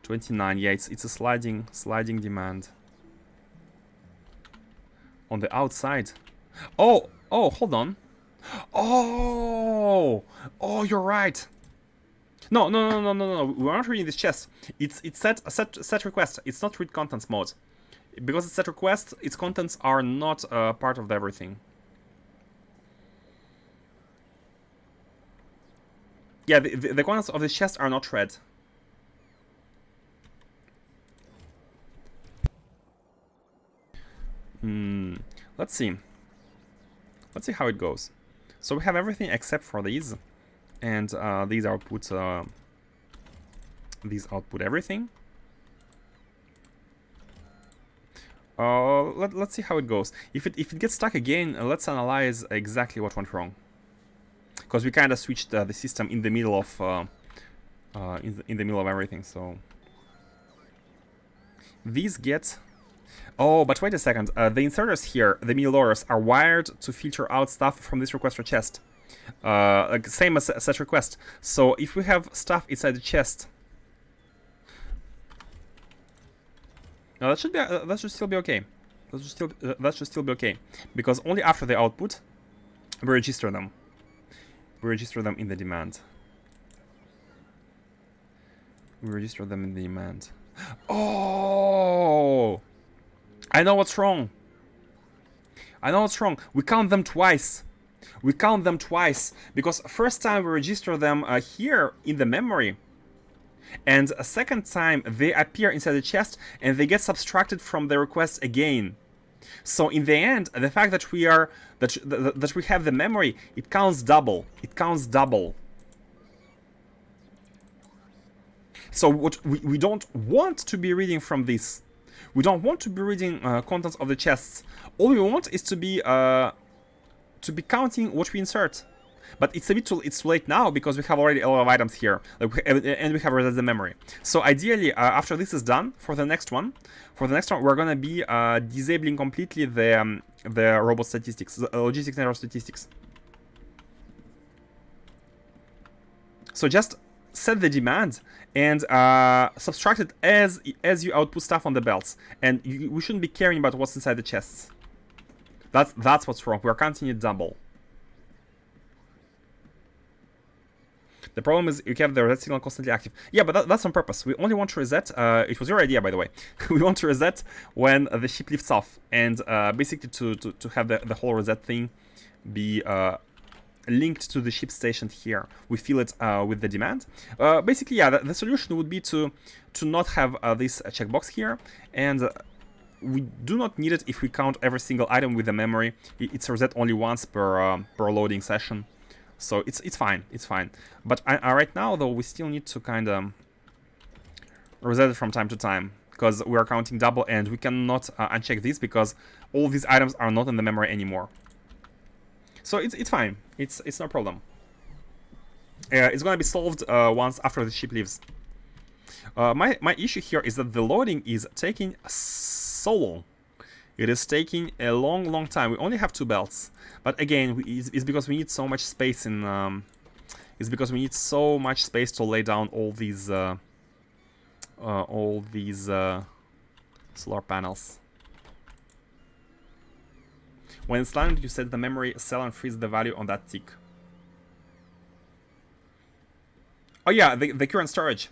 29. Yeah, it's a sliding demand. On the outside. Oh, hold on. Oh, you're right. No. We're not reading this chest. It's set request. It's not read contents mode. Because it's set request, its contents are not part of everything. Yeah, the contents of this chest are not read. Let's see. Let's see how it goes. So we have everything except for these, and these output everything. Let's see how it goes. If it gets stuck again, let's analyze exactly what went wrong. Because we kind of switched the system in the middle of in the middle of everything. So these get. Oh, but wait a second. The inserters here, the middle orders, are wired to filter out stuff from this request for chest. Like same as set request. So if we have stuff inside the chest, now that should still be okay. That should still be okay, because only after the output we register them. We register them in the demand. We register them in the demand. Oh, I know what's wrong. I know what's wrong. We count them twice. We count them twice because first time we register them here in the memory, and a second time they appear inside the chest and they get subtracted from the request again. So in the end, the fact that we are that we have the memory, it counts double. It counts double. So what we don't want to be reading from this. We don't want to be reading contents of the chests. All we want is to be counting what we insert. But it's too late now because we have already a lot of items here, and we have read the memory. So ideally, after this is done, for the next one, we're gonna be disabling completely the robot statistics, the logistics network statistics. So just set the demand and subtract it as you output stuff on the belts. And we shouldn't be caring about what's inside the chests. That's what's wrong. We're counting it double. The problem is you have the reset signal constantly active. Yeah, but that's on purpose. We only want to reset. It was your idea, by the way. We want to reset when the ship lifts off, and basically to have the whole reset thing be linked to the ship station here. We fill it with the demand. Basically, yeah, the solution would be to not have this checkbox here, and we do not need it if we count every single item with the memory. It's reset only once per loading session. So it's fine, it's fine. But right now, though, we still need to kind of reset it from time to time, because we are counting double, and we cannot uncheck this because all these items are not in the memory anymore. So it's fine, it's no problem. It's gonna be solved once after the ship leaves. My issue here is that the loading is taking so long. It is taking a long time. We only have 2 belts, but again, it's because we need so much space in. It's because we need so much space to lay down all these solar panels. When it's landed, you set the memory cell and freeze the value on that tick. Oh yeah, the current storage.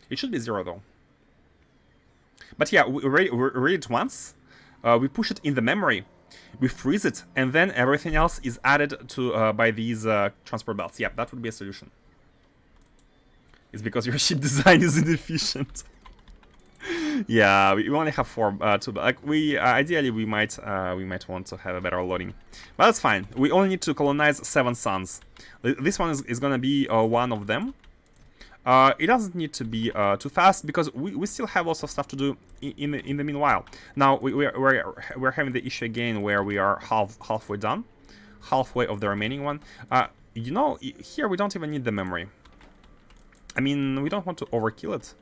It should be 0 though. But yeah, we read it once. We push it in the memory, we freeze it, and then everything else is added to by these transport belts. Yeah, that would be a solution. It's because your ship design is inefficient. Yeah, we only have 4. Like ideally we might want to have a better loading, but that's fine. We only need to colonize 7 suns. This one is gonna be one of them. It doesn't need to be too fast because we still have lots of stuff to do in the meanwhile. Now we're having the issue again where we are halfway done, halfway of the remaining one. You know, here we don't even need the memory. I mean, we don't want to overkill it,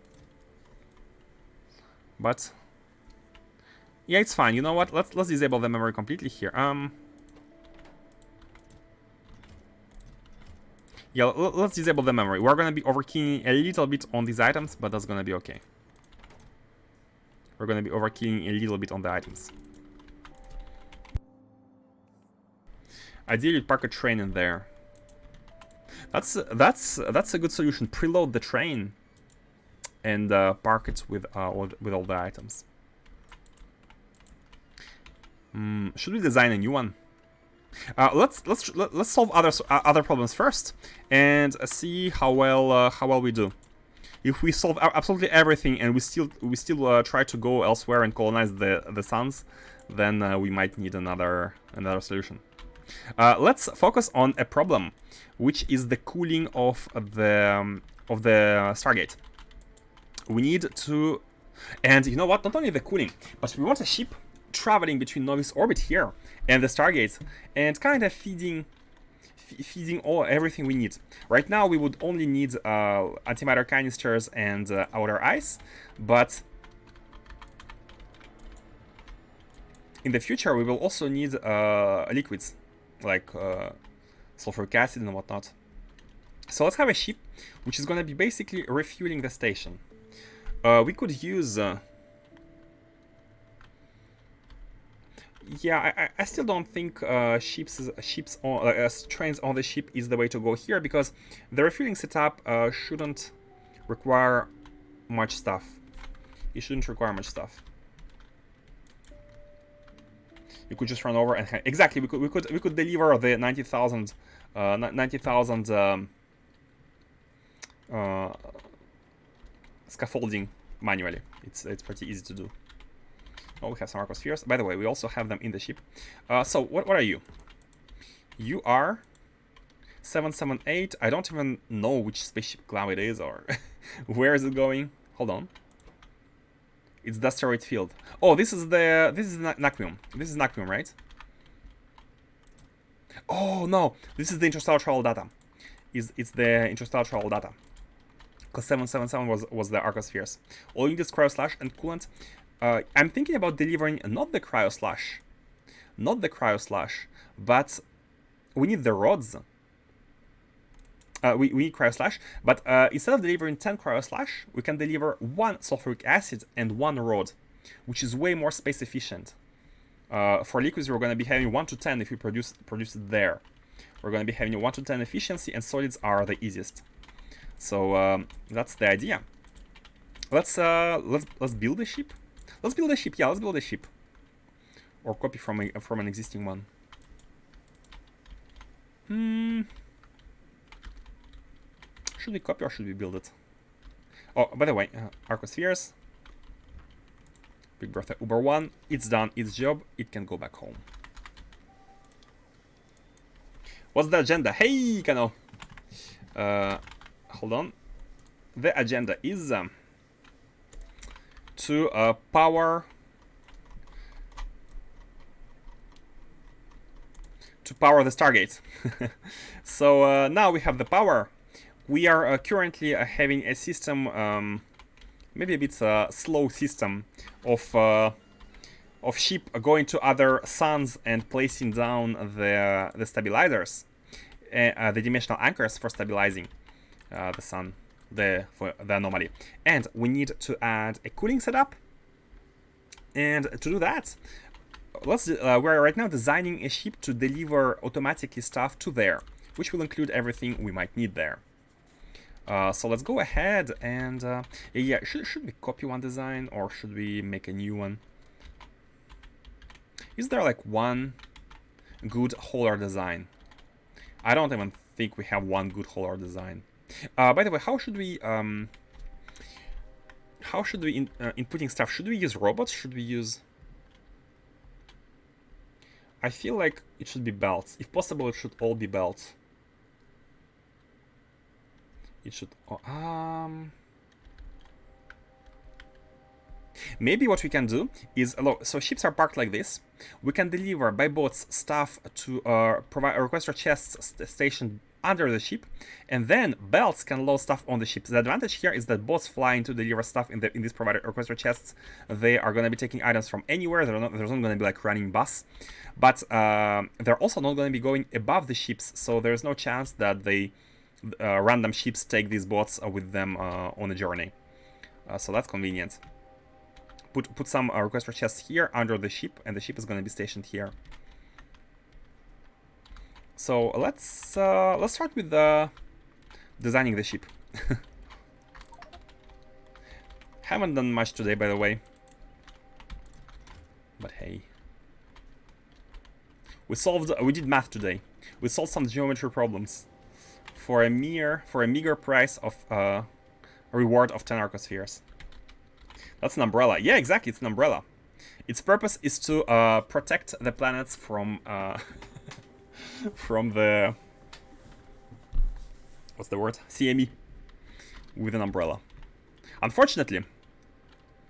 but yeah, it's fine. You know what? Let's disable the memory completely here. Yeah, let's disable the memory. We're gonna be overkeying a little bit on these items, but that's gonna be okay. We're gonna be overkeying a little bit on the items. Ideally, park a train in there. That's a good solution. Preload the train and park it with all the items. Should we design a new one? Let's solve other problems first and see how well we do. If we solve absolutely everything and we still try to go elsewhere and colonize the suns, then we might need another solution. Let's focus on a problem, which is the cooling of the Stargate. We need to, and you know what? Not only the cooling, but we want a ship traveling between Novice orbit here and the Stargate, and kind of feeding everything we need. Right now we would only need antimatter canisters and outer ice, but in the future we will also need liquids like sulfuric acid and whatnot. So let's have a ship which is going to be basically refueling the station. We could use yeah, I still don't think trains on the ship is the way to go here, because the refueling setup shouldn't require much stuff. It shouldn't require much stuff. You could just run over and exactly we could deliver the 90,000 scaffolding manually. It's pretty easy to do. Oh, we have some arcospheres. By the way, we also have them in the ship. So, what are you? You are 778. I don't even know which spaceship cloud it is or where is it going. Hold on. It's the asteroid field. Oh, this is Naquium. This is Naquium, right? Oh no, this is the interstellar travel data. It's the interstellar travel data. Because 777 was the arcospheres. All you need is cryo slash and coolant. I'm thinking about delivering not the cryo slash, but we need the rods. we need cryo slash, but instead of delivering 10 cryo slash, we can deliver 1 sulfuric acid and 1 rod, which is way more space efficient. For liquids, we're going to be having 1 to 10 if we produce it there. We're going to be having a 1 to 10 efficiency, and solids are the easiest. So that's the idea. Let's build a ship. Let's build a ship. Yeah, let's build a ship. Or copy from an existing one. Should we copy or should we build it? Oh, by the way, Arcospheres. Big Bertha Uber 1. It's done its job. It can go back home. What's the agenda? Hey, Kano. Hold on. The agenda is to power the Stargate. So now we have the power. We are currently having a system, maybe a bit slow system of ship going to other suns and placing down the stabilizers, the dimensional anchors for stabilizing the sun, the anomaly. And we need to add a cooling setup. And to do that, we're right now designing a ship to deliver automatically stuff to there, which will include everything we might need there. So let's go ahead and yeah, should we copy one design or should we make a new one? Is there like one good hauler design? I don't even think we have one good hauler design. By the way, how should we inputting stuff? Should we use robots? Should we use? I feel like it should be belts. If possible, it should all be belts. It should. Maybe what we can do is, so ships are parked like this. We can deliver by boats stuff to provide requester chests stationed under the ship, and then belts can load stuff on the ship. The advantage here is that boats flying to deliver stuff in these provided requester chests. They are going to be taking items from anywhere. There's not going to be like running bus, but they're also not going to be going above the ships, so there's no chance that they random ships take these boats with them on a journey. So that's convenient. Put some requester chests here under the ship, and the ship is going to be stationed here. So let's start with designing the ship. Haven't done much today, by the way. But hey, we did math today. We solved some geometry problems for a meager price of a reward of 10 arcospheres. That's an umbrella. Yeah, exactly. It's an umbrella. Its purpose is to protect the planets from from the, what's the word? CME with an umbrella. Unfortunately,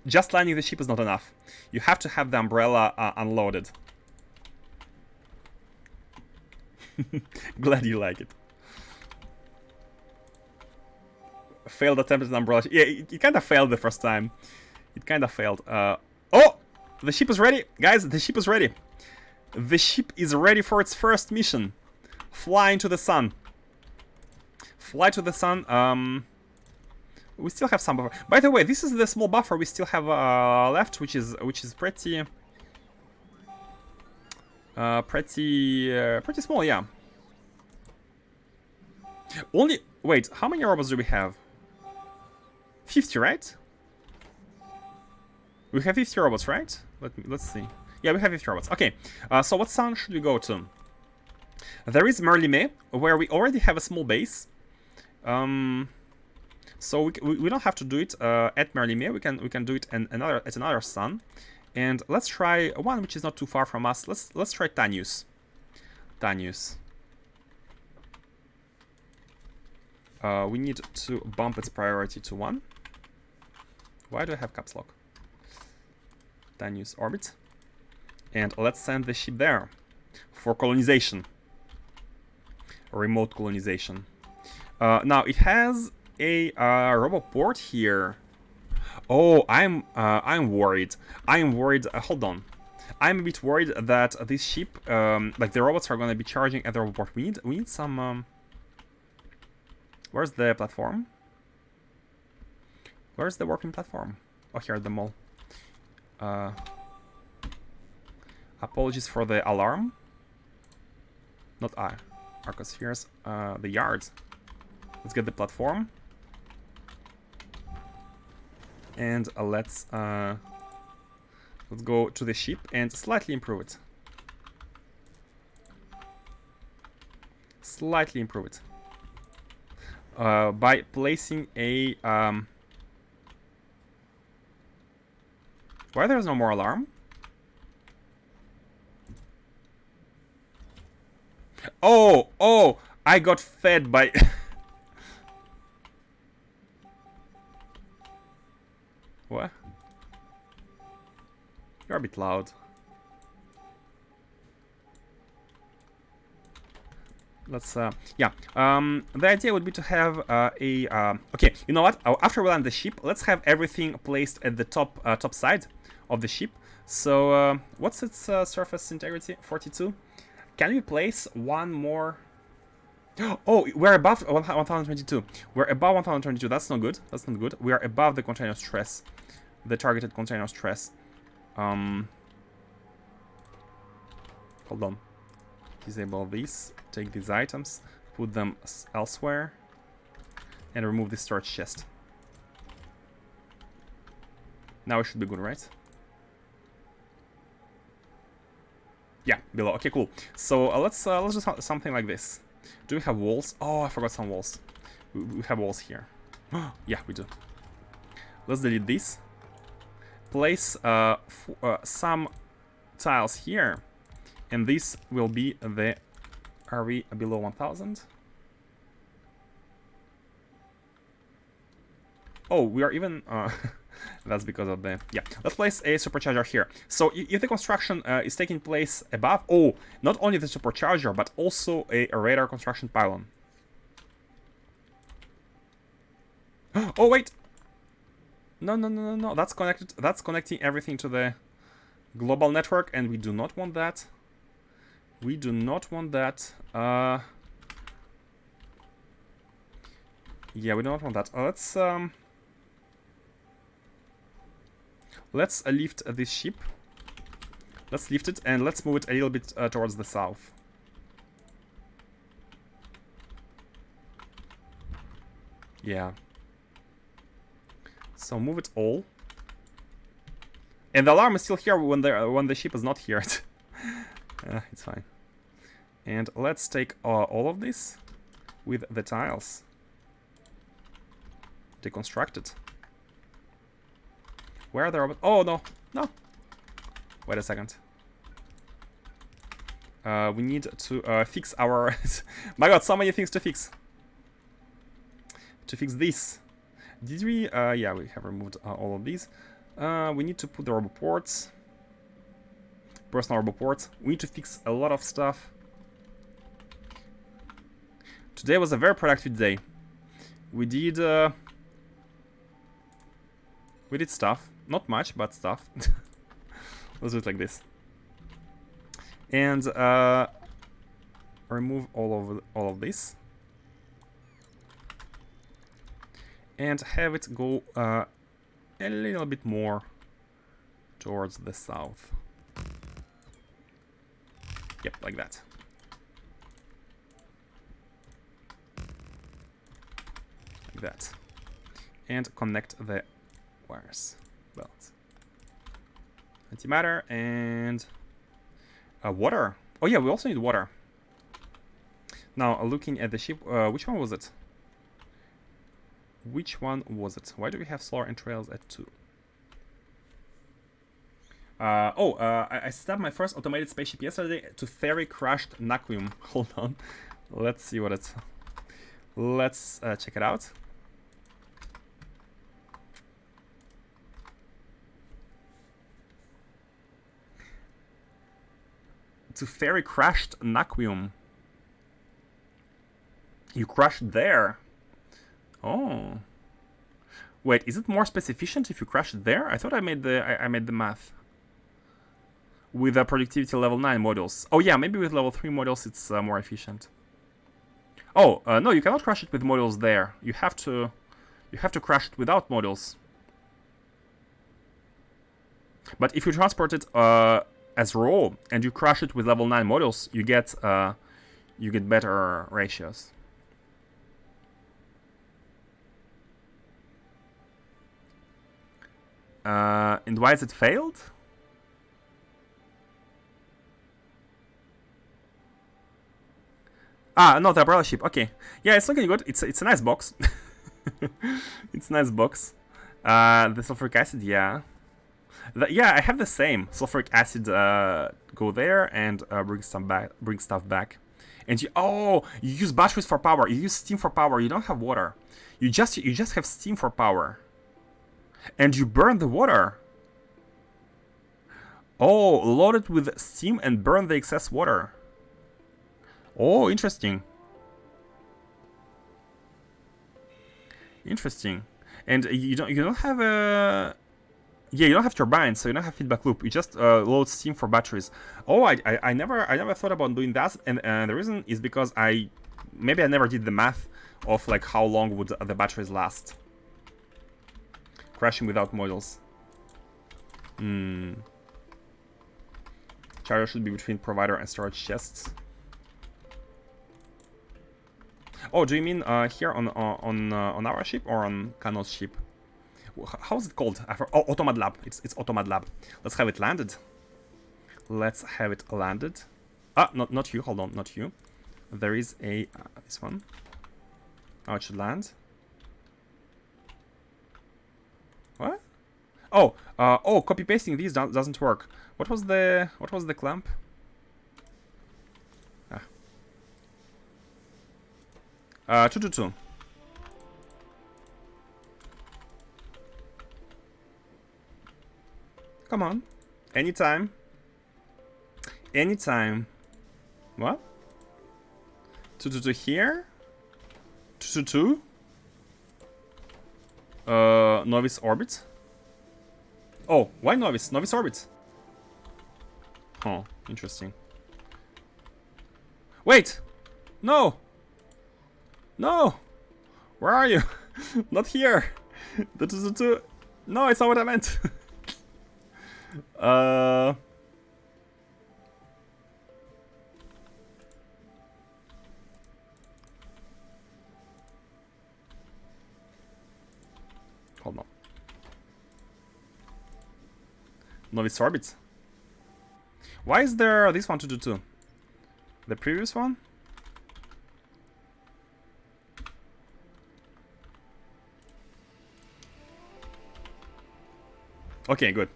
just landing the ship is not enough. You have to have the umbrella unloaded. Glad you like it. Failed attempt at an umbrella. Yeah, it kind of failed the first time. It kind of failed. Oh! The ship is ready! Guys, the ship is ready. The ship is ready for its first mission. Fly into the sun. Fly to the sun. We still have some buffer. By the way, this is the small buffer we still have left, which is pretty pretty small, yeah. Only wait, how many robots do we have? 50, right? We have 50 robots, right? Let's see. Yeah, we have 50 robots. Okay, so what sun should we go to? There is Merlime, where we already have a small base. So we don't have to do it at Merlime. We can do it at another sun. And let's try one which is not too far from us. Let's try Tanius. Tanius. We need to bump its priority to 1. Why do I have caps lock? Tanius orbit. And let's send the ship there for colonization. Remote colonization. Now it has a robot port here. Oh, I'm worried. I'm worried. Hold on. I'm a bit worried that this ship, like the robots, are going to be charging at the robot port. We need some. Where's the platform? Where's the warping platform? Oh, here at the mall. Apologies for the alarm. Not Arcospheres. The yards. Let's get the platform. And let's go to the ship and slightly improve it. Slightly improve it. By placing a... Why there's no more alarm? Oh! I got fed by... What? You're a bit loud. Let's, yeah. The idea would be to have okay, you know what? After we land the ship, let's have everything placed at the top side of the ship. So, what's its surface integrity? 42. Can we place one more? Oh, we're above 1022. We're above 1022. That's not good. That's not good. We are above the container stress, the targeted container stress. Hold on. Disable these. Take these items. Put them elsewhere. And remove the storage chest. Now it should be good, right? Yeah, below. Okay, cool. So let's do something like this. Do we have walls? Oh, I forgot some walls. We have walls here. Yeah, we do. Let's delete this. Place some tiles here, and this will be the. Are we below 1000? Oh, we are even. That's because of the... Yeah, let's place a supercharger here. So if the construction is taking place above... Oh, not only the supercharger, but also a radar construction pylon. Oh, wait! No. That's connected. That's connecting everything to the global network, and we do not want that. We do not want that. Yeah, we do not want that. Let's lift this ship. Let's lift it and let's move it a little bit towards the south. Yeah. So move it all. And the alarm is still here when the ship is not here. It's fine. And let's take all of this with the tiles. Deconstruct it. Where are the robots? Oh, no. Wait a second. We need to fix our... My god, so many things to fix. To fix this. Did we... yeah, we have removed all of these. We need to put the roboports. Personal roboports. We need to fix a lot of stuff. Today was a very productive day. We did stuff. Not much, but stuff. Let's do it like this. And remove all of this. And have it go a little bit more towards the south. Yep, like that. Like that. And connect the wires. Belts. Antimatter and water. Oh yeah, we also need water. Now, looking at the ship, which one was it? Which one was it? Why do we have solar entrails at 2? I set up my first automated spaceship yesterday to ferry crashed Naquium. Hold on. Let's see what it's... Let's check it out. To ferry crashed Naquium. You crashed there. Oh. Wait, is it more space efficient if you crash it there? I thought I made the math. With productivity level 9 modules. Oh yeah, maybe with level 3 modules it's more efficient. Oh, no, you cannot crash it with modules there. You have to crash it without modules. But if you transport it as raw and you crash it with level 9 modules, you get better ratios. And why is it failed? Ah, no, the umbrella ship. Okay, yeah, it's looking good. It's a nice box. It's a nice box. The sulfuric acid, yeah. Yeah, I have the same sulfuric acid. Go there and bring stuff back. And you use batteries for power. You use steam for power. You don't have water. You just have steam for power. And you burn the water. Oh, load it with steam and burn the excess water. Oh, interesting. Interesting. And you don't have a you don't have turbines, so you don't have feedback loop. You just load steam for batteries. Oh, I never thought about doing that, and the reason is because maybe I never did the math of like how long would the batteries last. Crashing without modules. Charger should be between provider and storage chests. Oh, do you mean here on our ship or on Kano's ship? How's it called? Oh, Automad Lab. It's Automad Lab. Let's have it landed. Let's have it landed. Ah, not you. Hold on, not you. There is a this one. Oh, it should land. What? Oh, copy pasting these doesn't work. What was the clamp? Ah. 222. Come on. Anytime. Anytime. What? 222 here? 222? Novice orbit? Oh, why novice? Novice orbit. Oh, interesting. Wait! No! No! Where are you? Not here! The 222. No, it's not what I meant. Hold on. Novice orbit. Why is there this one 222? The previous one? Okay, good.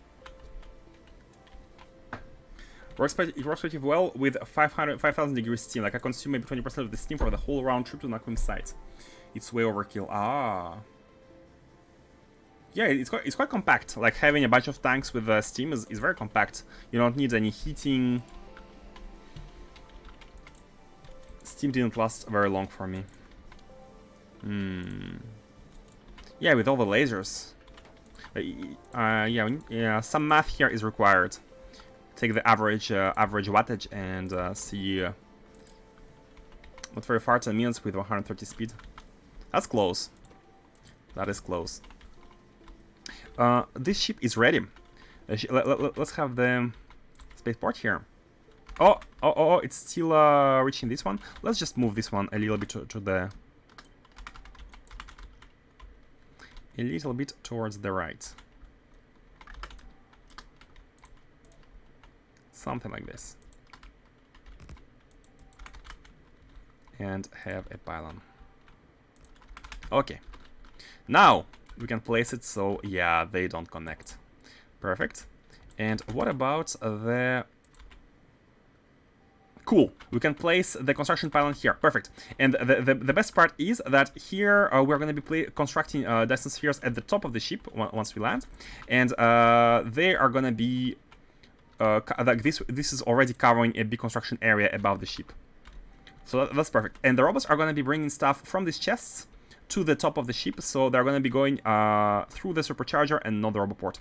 It works pretty well with 5,000 degrees steam. Like I consume maybe 20% of the steam for the whole round trip to Nakum site. It's way overkill. Ah. Yeah, it's quite compact. Like having a bunch of tanks with steam is very compact. You don't need any heating. Steam didn't last very long for me. Yeah, with all the lasers. Yeah, some math here is required. Take the average wattage and see. Not very far, 10 minutes with 130 speed. That's close. That is close. This ship is ready. Let's have the spaceport here. Oh, it's still reaching this one. Let's just move this one a little bit to the... A little bit towards the right. Something like this. And have a pylon. Okay. Now we can place it so, yeah, they don't connect. Perfect. And what about the... Cool. We can place the construction pylon here. Perfect. And the best part is that here we're going to be constructing Dyson spheres at the top of the ship once we land. And they are going to be... like this is already covering a big construction area above the ship. So that's perfect. And the robots are going to be bringing stuff from these chests to the top of the ship. So they're going to be going through the supercharger and not the roboport.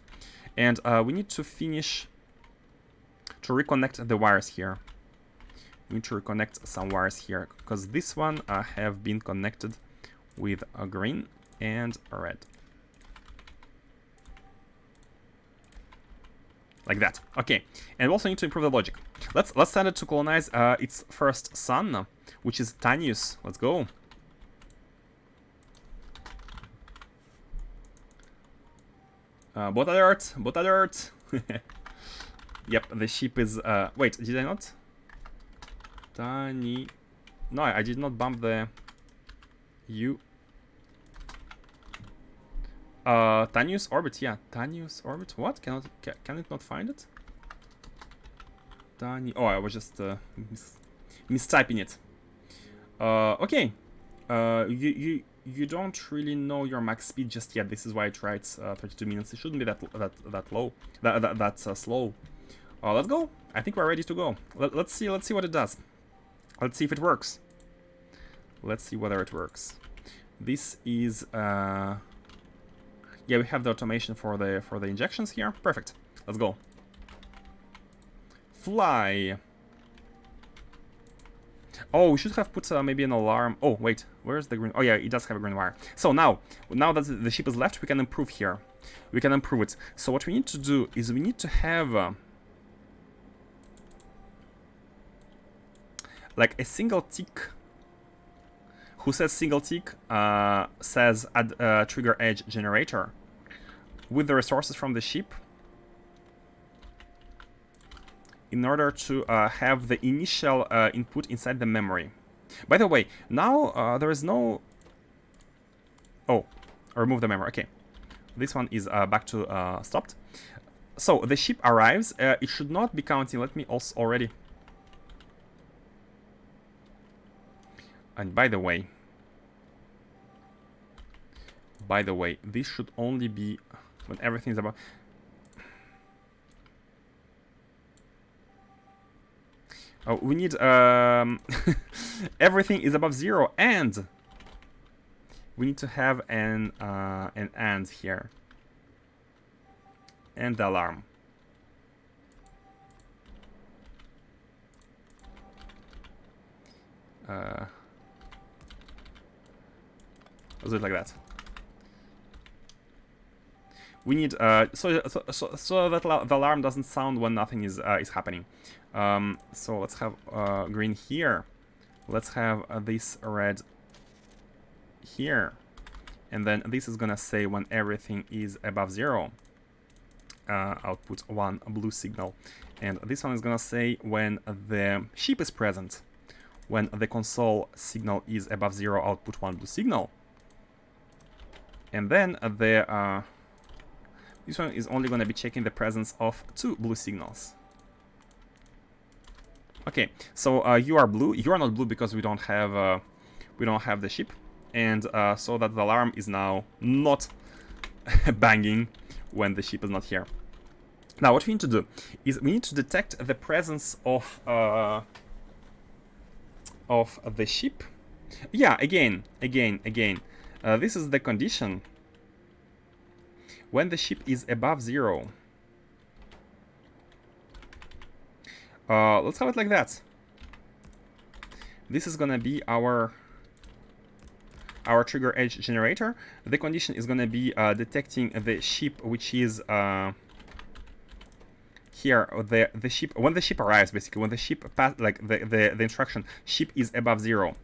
And we need to finish to reconnect the wires here. We need to reconnect some wires here, because this one have been connected with a green and a red. Like that. Okay. And we also need to improve the logic. Let's send it to colonize its first sun, which is Tanius. Let's go. Bot alert! Bot alert! Yep, the ship is... wait, did I not? Tani... No, I did not bump the... U... Tanius orbit, yeah. Tanius orbit? What? Can it not find it? Tani... Oh, I was just mistyping it. Okay. You don't really know your max speed just yet. This is why I tried 32 minutes. It shouldn't be that low. That's slow. Let's go. I think we're ready to go. Let's see what it does. Let's see if it works. Let's see whether it works. This is yeah, we have the automation for the injections here. Perfect. Let's go. Fly. Oh, we should have put maybe an alarm. Oh, wait, where's the green? Oh, yeah, it does have a green wire. So now that the ship is left, we can improve here. We can improve it. So what we need to do is we need to have like a single tick. Who says single tick says add trigger edge generator with the resources from the ship, in order to have the initial input inside the memory. By the way, now there is no... Oh, remove the memory. Okay, this one is back to stopped. So the ship arrives. It should not be counting. Let me also already... And by the way, this should only be when everything is about... Oh, we need everything is above 0, and we need to have an and here, and the alarm. Let's do it like that. We need so that the alarm doesn't sound when nothing is happening. So let's have green here. Let's have this red here, and then this is gonna say when everything is above 0. Output 1 blue signal, and this one is gonna say when the ship is present. When the console signal is above 0, output 1 blue signal, and then the this one is only gonna be checking the presence of 2 blue signals. Okay, so you are blue. You are not blue because we don't have the ship, and so that the alarm is now not banging when the ship is not here. Now, what we need to do is we need to detect the presence of the ship. Yeah, again. This is the condition when the ship is above 0. Let's have it like that. This is gonna be our trigger edge generator. The condition is gonna be detecting the ship, which is here. The ship, when the ship arrives, basically when the ship pass, like the instruction ship is above 0,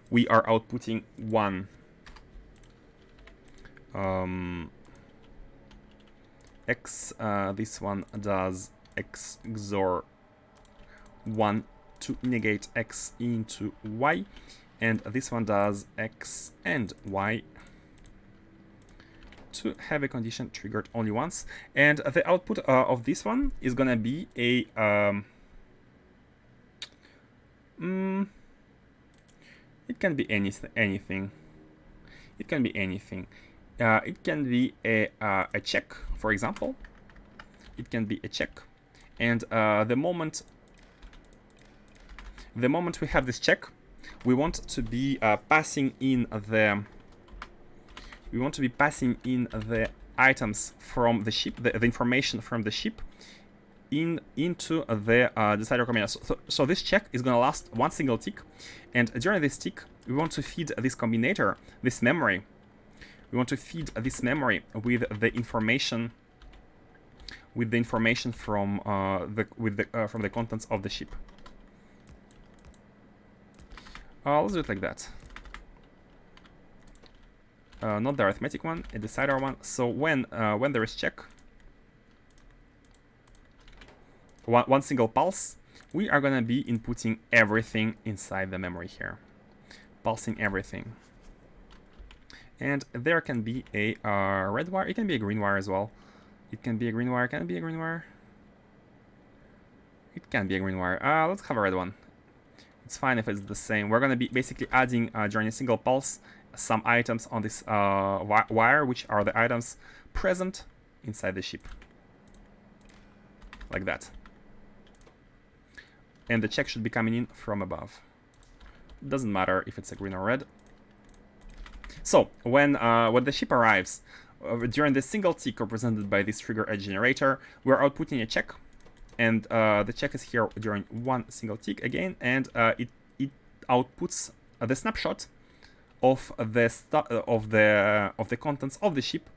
we are outputting 1. X. This one does X XOR 1 to negate X into Y, and this one does X and Y to have a condition triggered only once. And the output of this one is gonna be a it can be anything. It can be anything. It can be a check, for example. It can be a check, and the moment we have this check, we want to be passing in the items from the ship, the information from the ship, into the decider combinator. So this check is going to last one single tick, and during this tick, we want to feed this combinator, this memory. We want to feed this memory with the information, from from the contents of the ship. Let's do it like that. Not the arithmetic one, a decider one. So when there is check, one single pulse, we are gonna be inputting everything inside the memory here, pulsing everything. And there can be a red wire. It can be a green wire as well. It can be a green wire. Can it be a green wire? It can be a green wire. Let's have a red one. It's fine if it's the same. We're gonna be basically adding during a single pulse some items on this wire, which are the items present inside the ship, like that. And the check should be coming in from above. Doesn't matter if it's a green or red. So when the ship arrives, during the single tick represented by this trigger edge generator, we're outputting a check, and the check is here during one single tick again, and it outputs the snapshot of the contents of the ship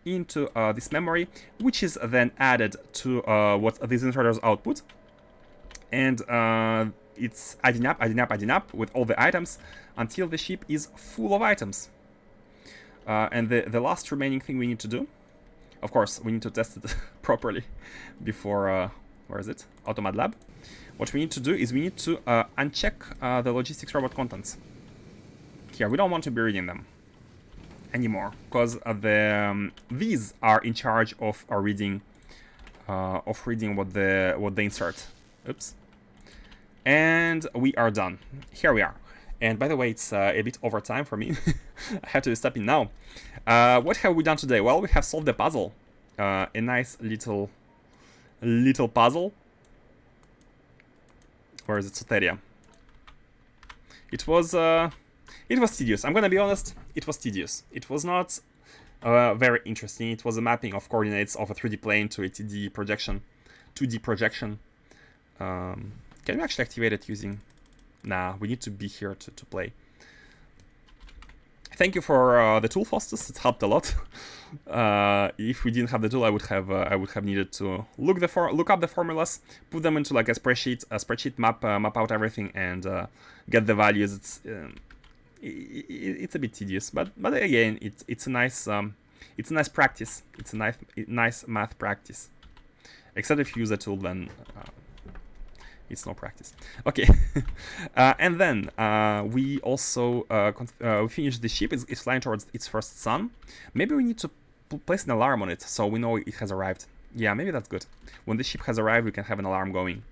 into this memory, which is then added to what these inserters output, and it's adding up with all the items until the ship is full of items. And the last remaining thing we need to do, of course, we need to test it properly before, where is it? Automat Lab. What we need to do is we need to uncheck the logistics robot contents. Here, we don't want to be reading them anymore, because these are in charge of reading what they insert. Oops. And we are done. Here we are. And by the way, it's a bit over time for me. I have to step in now. What have we done today? Well, we have solved the puzzle. A nice little puzzle. Where is it? Soteria. It was tedious. I'm gonna be honest. It was tedious. It was not very interesting. It was a mapping of coordinates of a 3D plane to a 2D projection. Can we actually activate it using? Nah, we need to be here to play. Thank you for the tool, Faustus. It helped a lot. If we didn't have the tool, I would have needed to look up the formulas, put them into like a spreadsheet, map out everything, and get the values. It's a bit tedious, but again, it's a nice practice. It's a nice math practice. Except if you use a tool, then it's no practice. Okay, and then we also we finished the ship. It's flying towards its first sun. Maybe we need to place an alarm on it so we know it has arrived. Yeah, maybe that's good. When the ship has arrived, we can have an alarm going.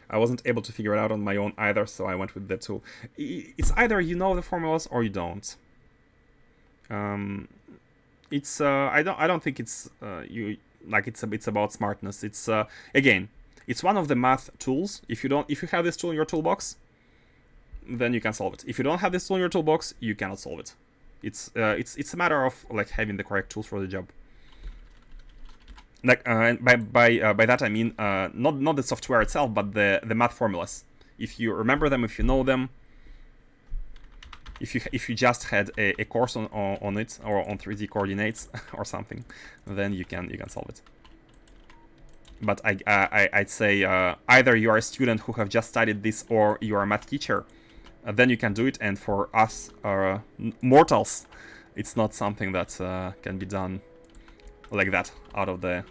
I wasn't able to figure it out on my own either, so I went with the tool. It's either you know the formulas or you don't. It's I don't think it's it's about smartness. It's again, it's one of the math tools. If you have this tool in your toolbox, then you can solve it. If you don't have this tool in your toolbox, you cannot solve it. It's a matter of like having the correct tools for the job. Like by that I mean not the software itself, but the math formulas. If you remember them, if you know them, if you just had a course on it or on 3D coordinates or something, then you can solve it. But I'd say either you are a student who have just studied this, or you are a math teacher. Then you can do it. And for us mortals, it's not something that can be done like that out of the.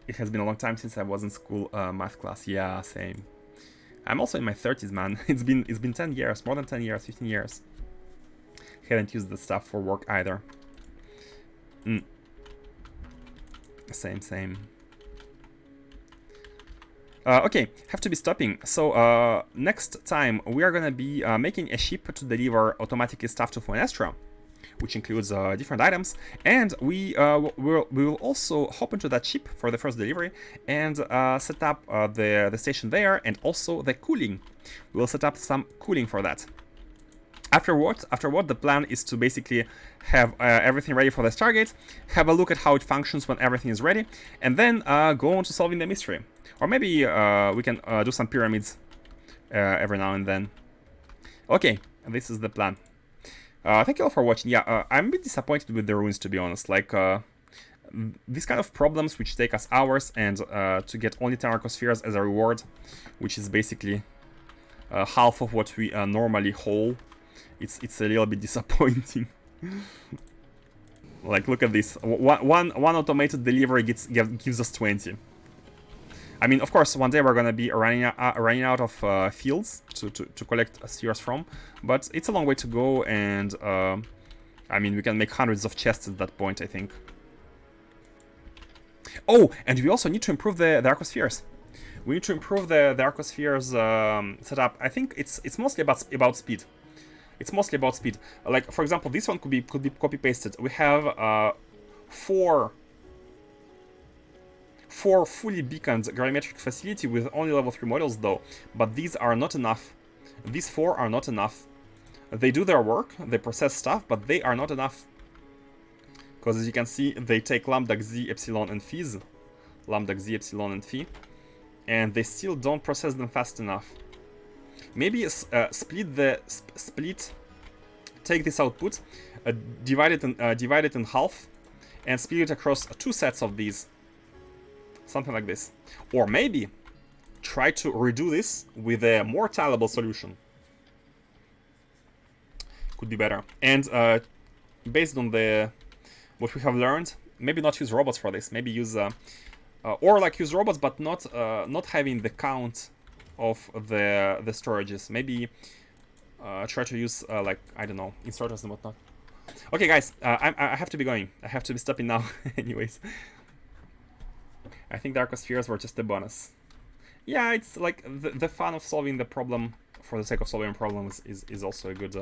It has been a long time since I was in school math class. Yeah, same. I'm also in my 30s, man. It's been 10 years, more than 10 years, 15 years. Haven't used the stuff for work either. Same. Okay, have to be stopping. So next time we are gonna be making a ship to deliver automatically stuff to Finalizing, which includes different items, and we will also hop into that ship for the first delivery and set up the station there, and also the cooling. We'll set up some cooling for that. afterward, the plan is to basically have everything ready for the Stargate, have a look at how it functions when everything is ready, and then go on to solving the mystery. Or maybe we can do some pyramids every now and then. Okay, this is the plan. Thank you all for watching. Yeah, I'm a bit disappointed with the ruins, to be honest. Like, these kind of problems which take us hours, and to get only 10 arcospheres as a reward, which is basically half of what we normally haul. It's a little bit disappointing. Like, look at this. One automated delivery gives us 20. I mean, of course, one day we're gonna be running out of fields to collect spheres from, but it's a long way to go, and I mean, we can make hundreds of chests at that point, I think. Oh, and we also need to improve the arcospheres. We need to improve the arcospheres setup. I think it's mostly about speed. It's mostly about speed. Like, for example, this one could be copy pasted. We have four fully beaconed gravimetric facility with only level 3 models though, but these are not enough. These 4 are not enough. They do their work, they process stuff, but they are not enough. Because as you can see, they take lambda, z, epsilon, and phis. Lambda, z, epsilon, and phi. And they still don't process them fast enough. Maybe split. Take this output, divide it in half, and split it across 2 sets of these. Something like this. Or maybe try to redo this with a more tileable solution. Could be better. And based on what we have learned, maybe not use robots for this. Maybe use or like use robots, but not having the count of the storages. Maybe try to use like, I don't know, inserters and whatnot. Okay, guys, I have to be going. I have to be stopping now. Anyways, I think the arcospheres were just a bonus. Yeah, it's like the fun of solving the problem for the sake of solving problems is also a good.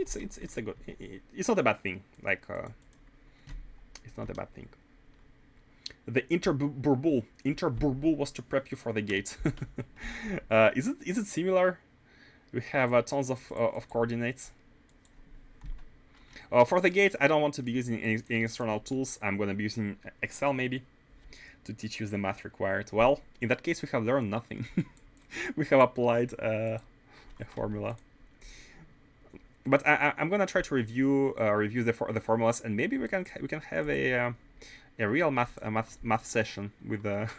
It's a good. It's not a bad thing. Like, it's not a bad thing. The interburbul was to prep you for the gate. Is it similar? We have tons of coordinates. For the gate, I don't want to be using any external tools. I'm going to be using Excel maybe to teach you the math required. Well, in that case, we have learned nothing. We have applied a formula. But I'm going to try to review the formulas, and maybe we can have a real math session with the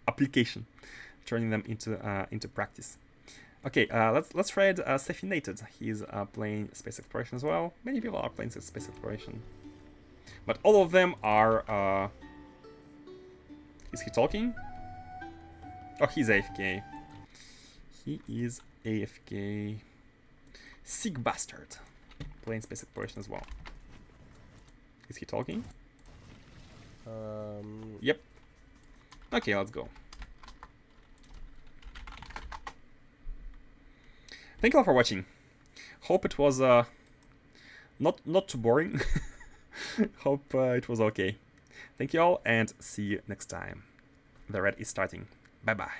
application, turning them into practice. Okay, let's read Sefinated. He's playing Space Exploration as well. Many people are playing Space Exploration, but all of them are. Is he talking? Oh, he's AFK. He is AFK. Sick bastard, playing Space Exploration as well. Is he talking? Yep. Okay, let's go. Thank you all for watching. Hope it was not too boring. Hope it was okay. Thank you all, and see you next time. The red is starting. Bye bye.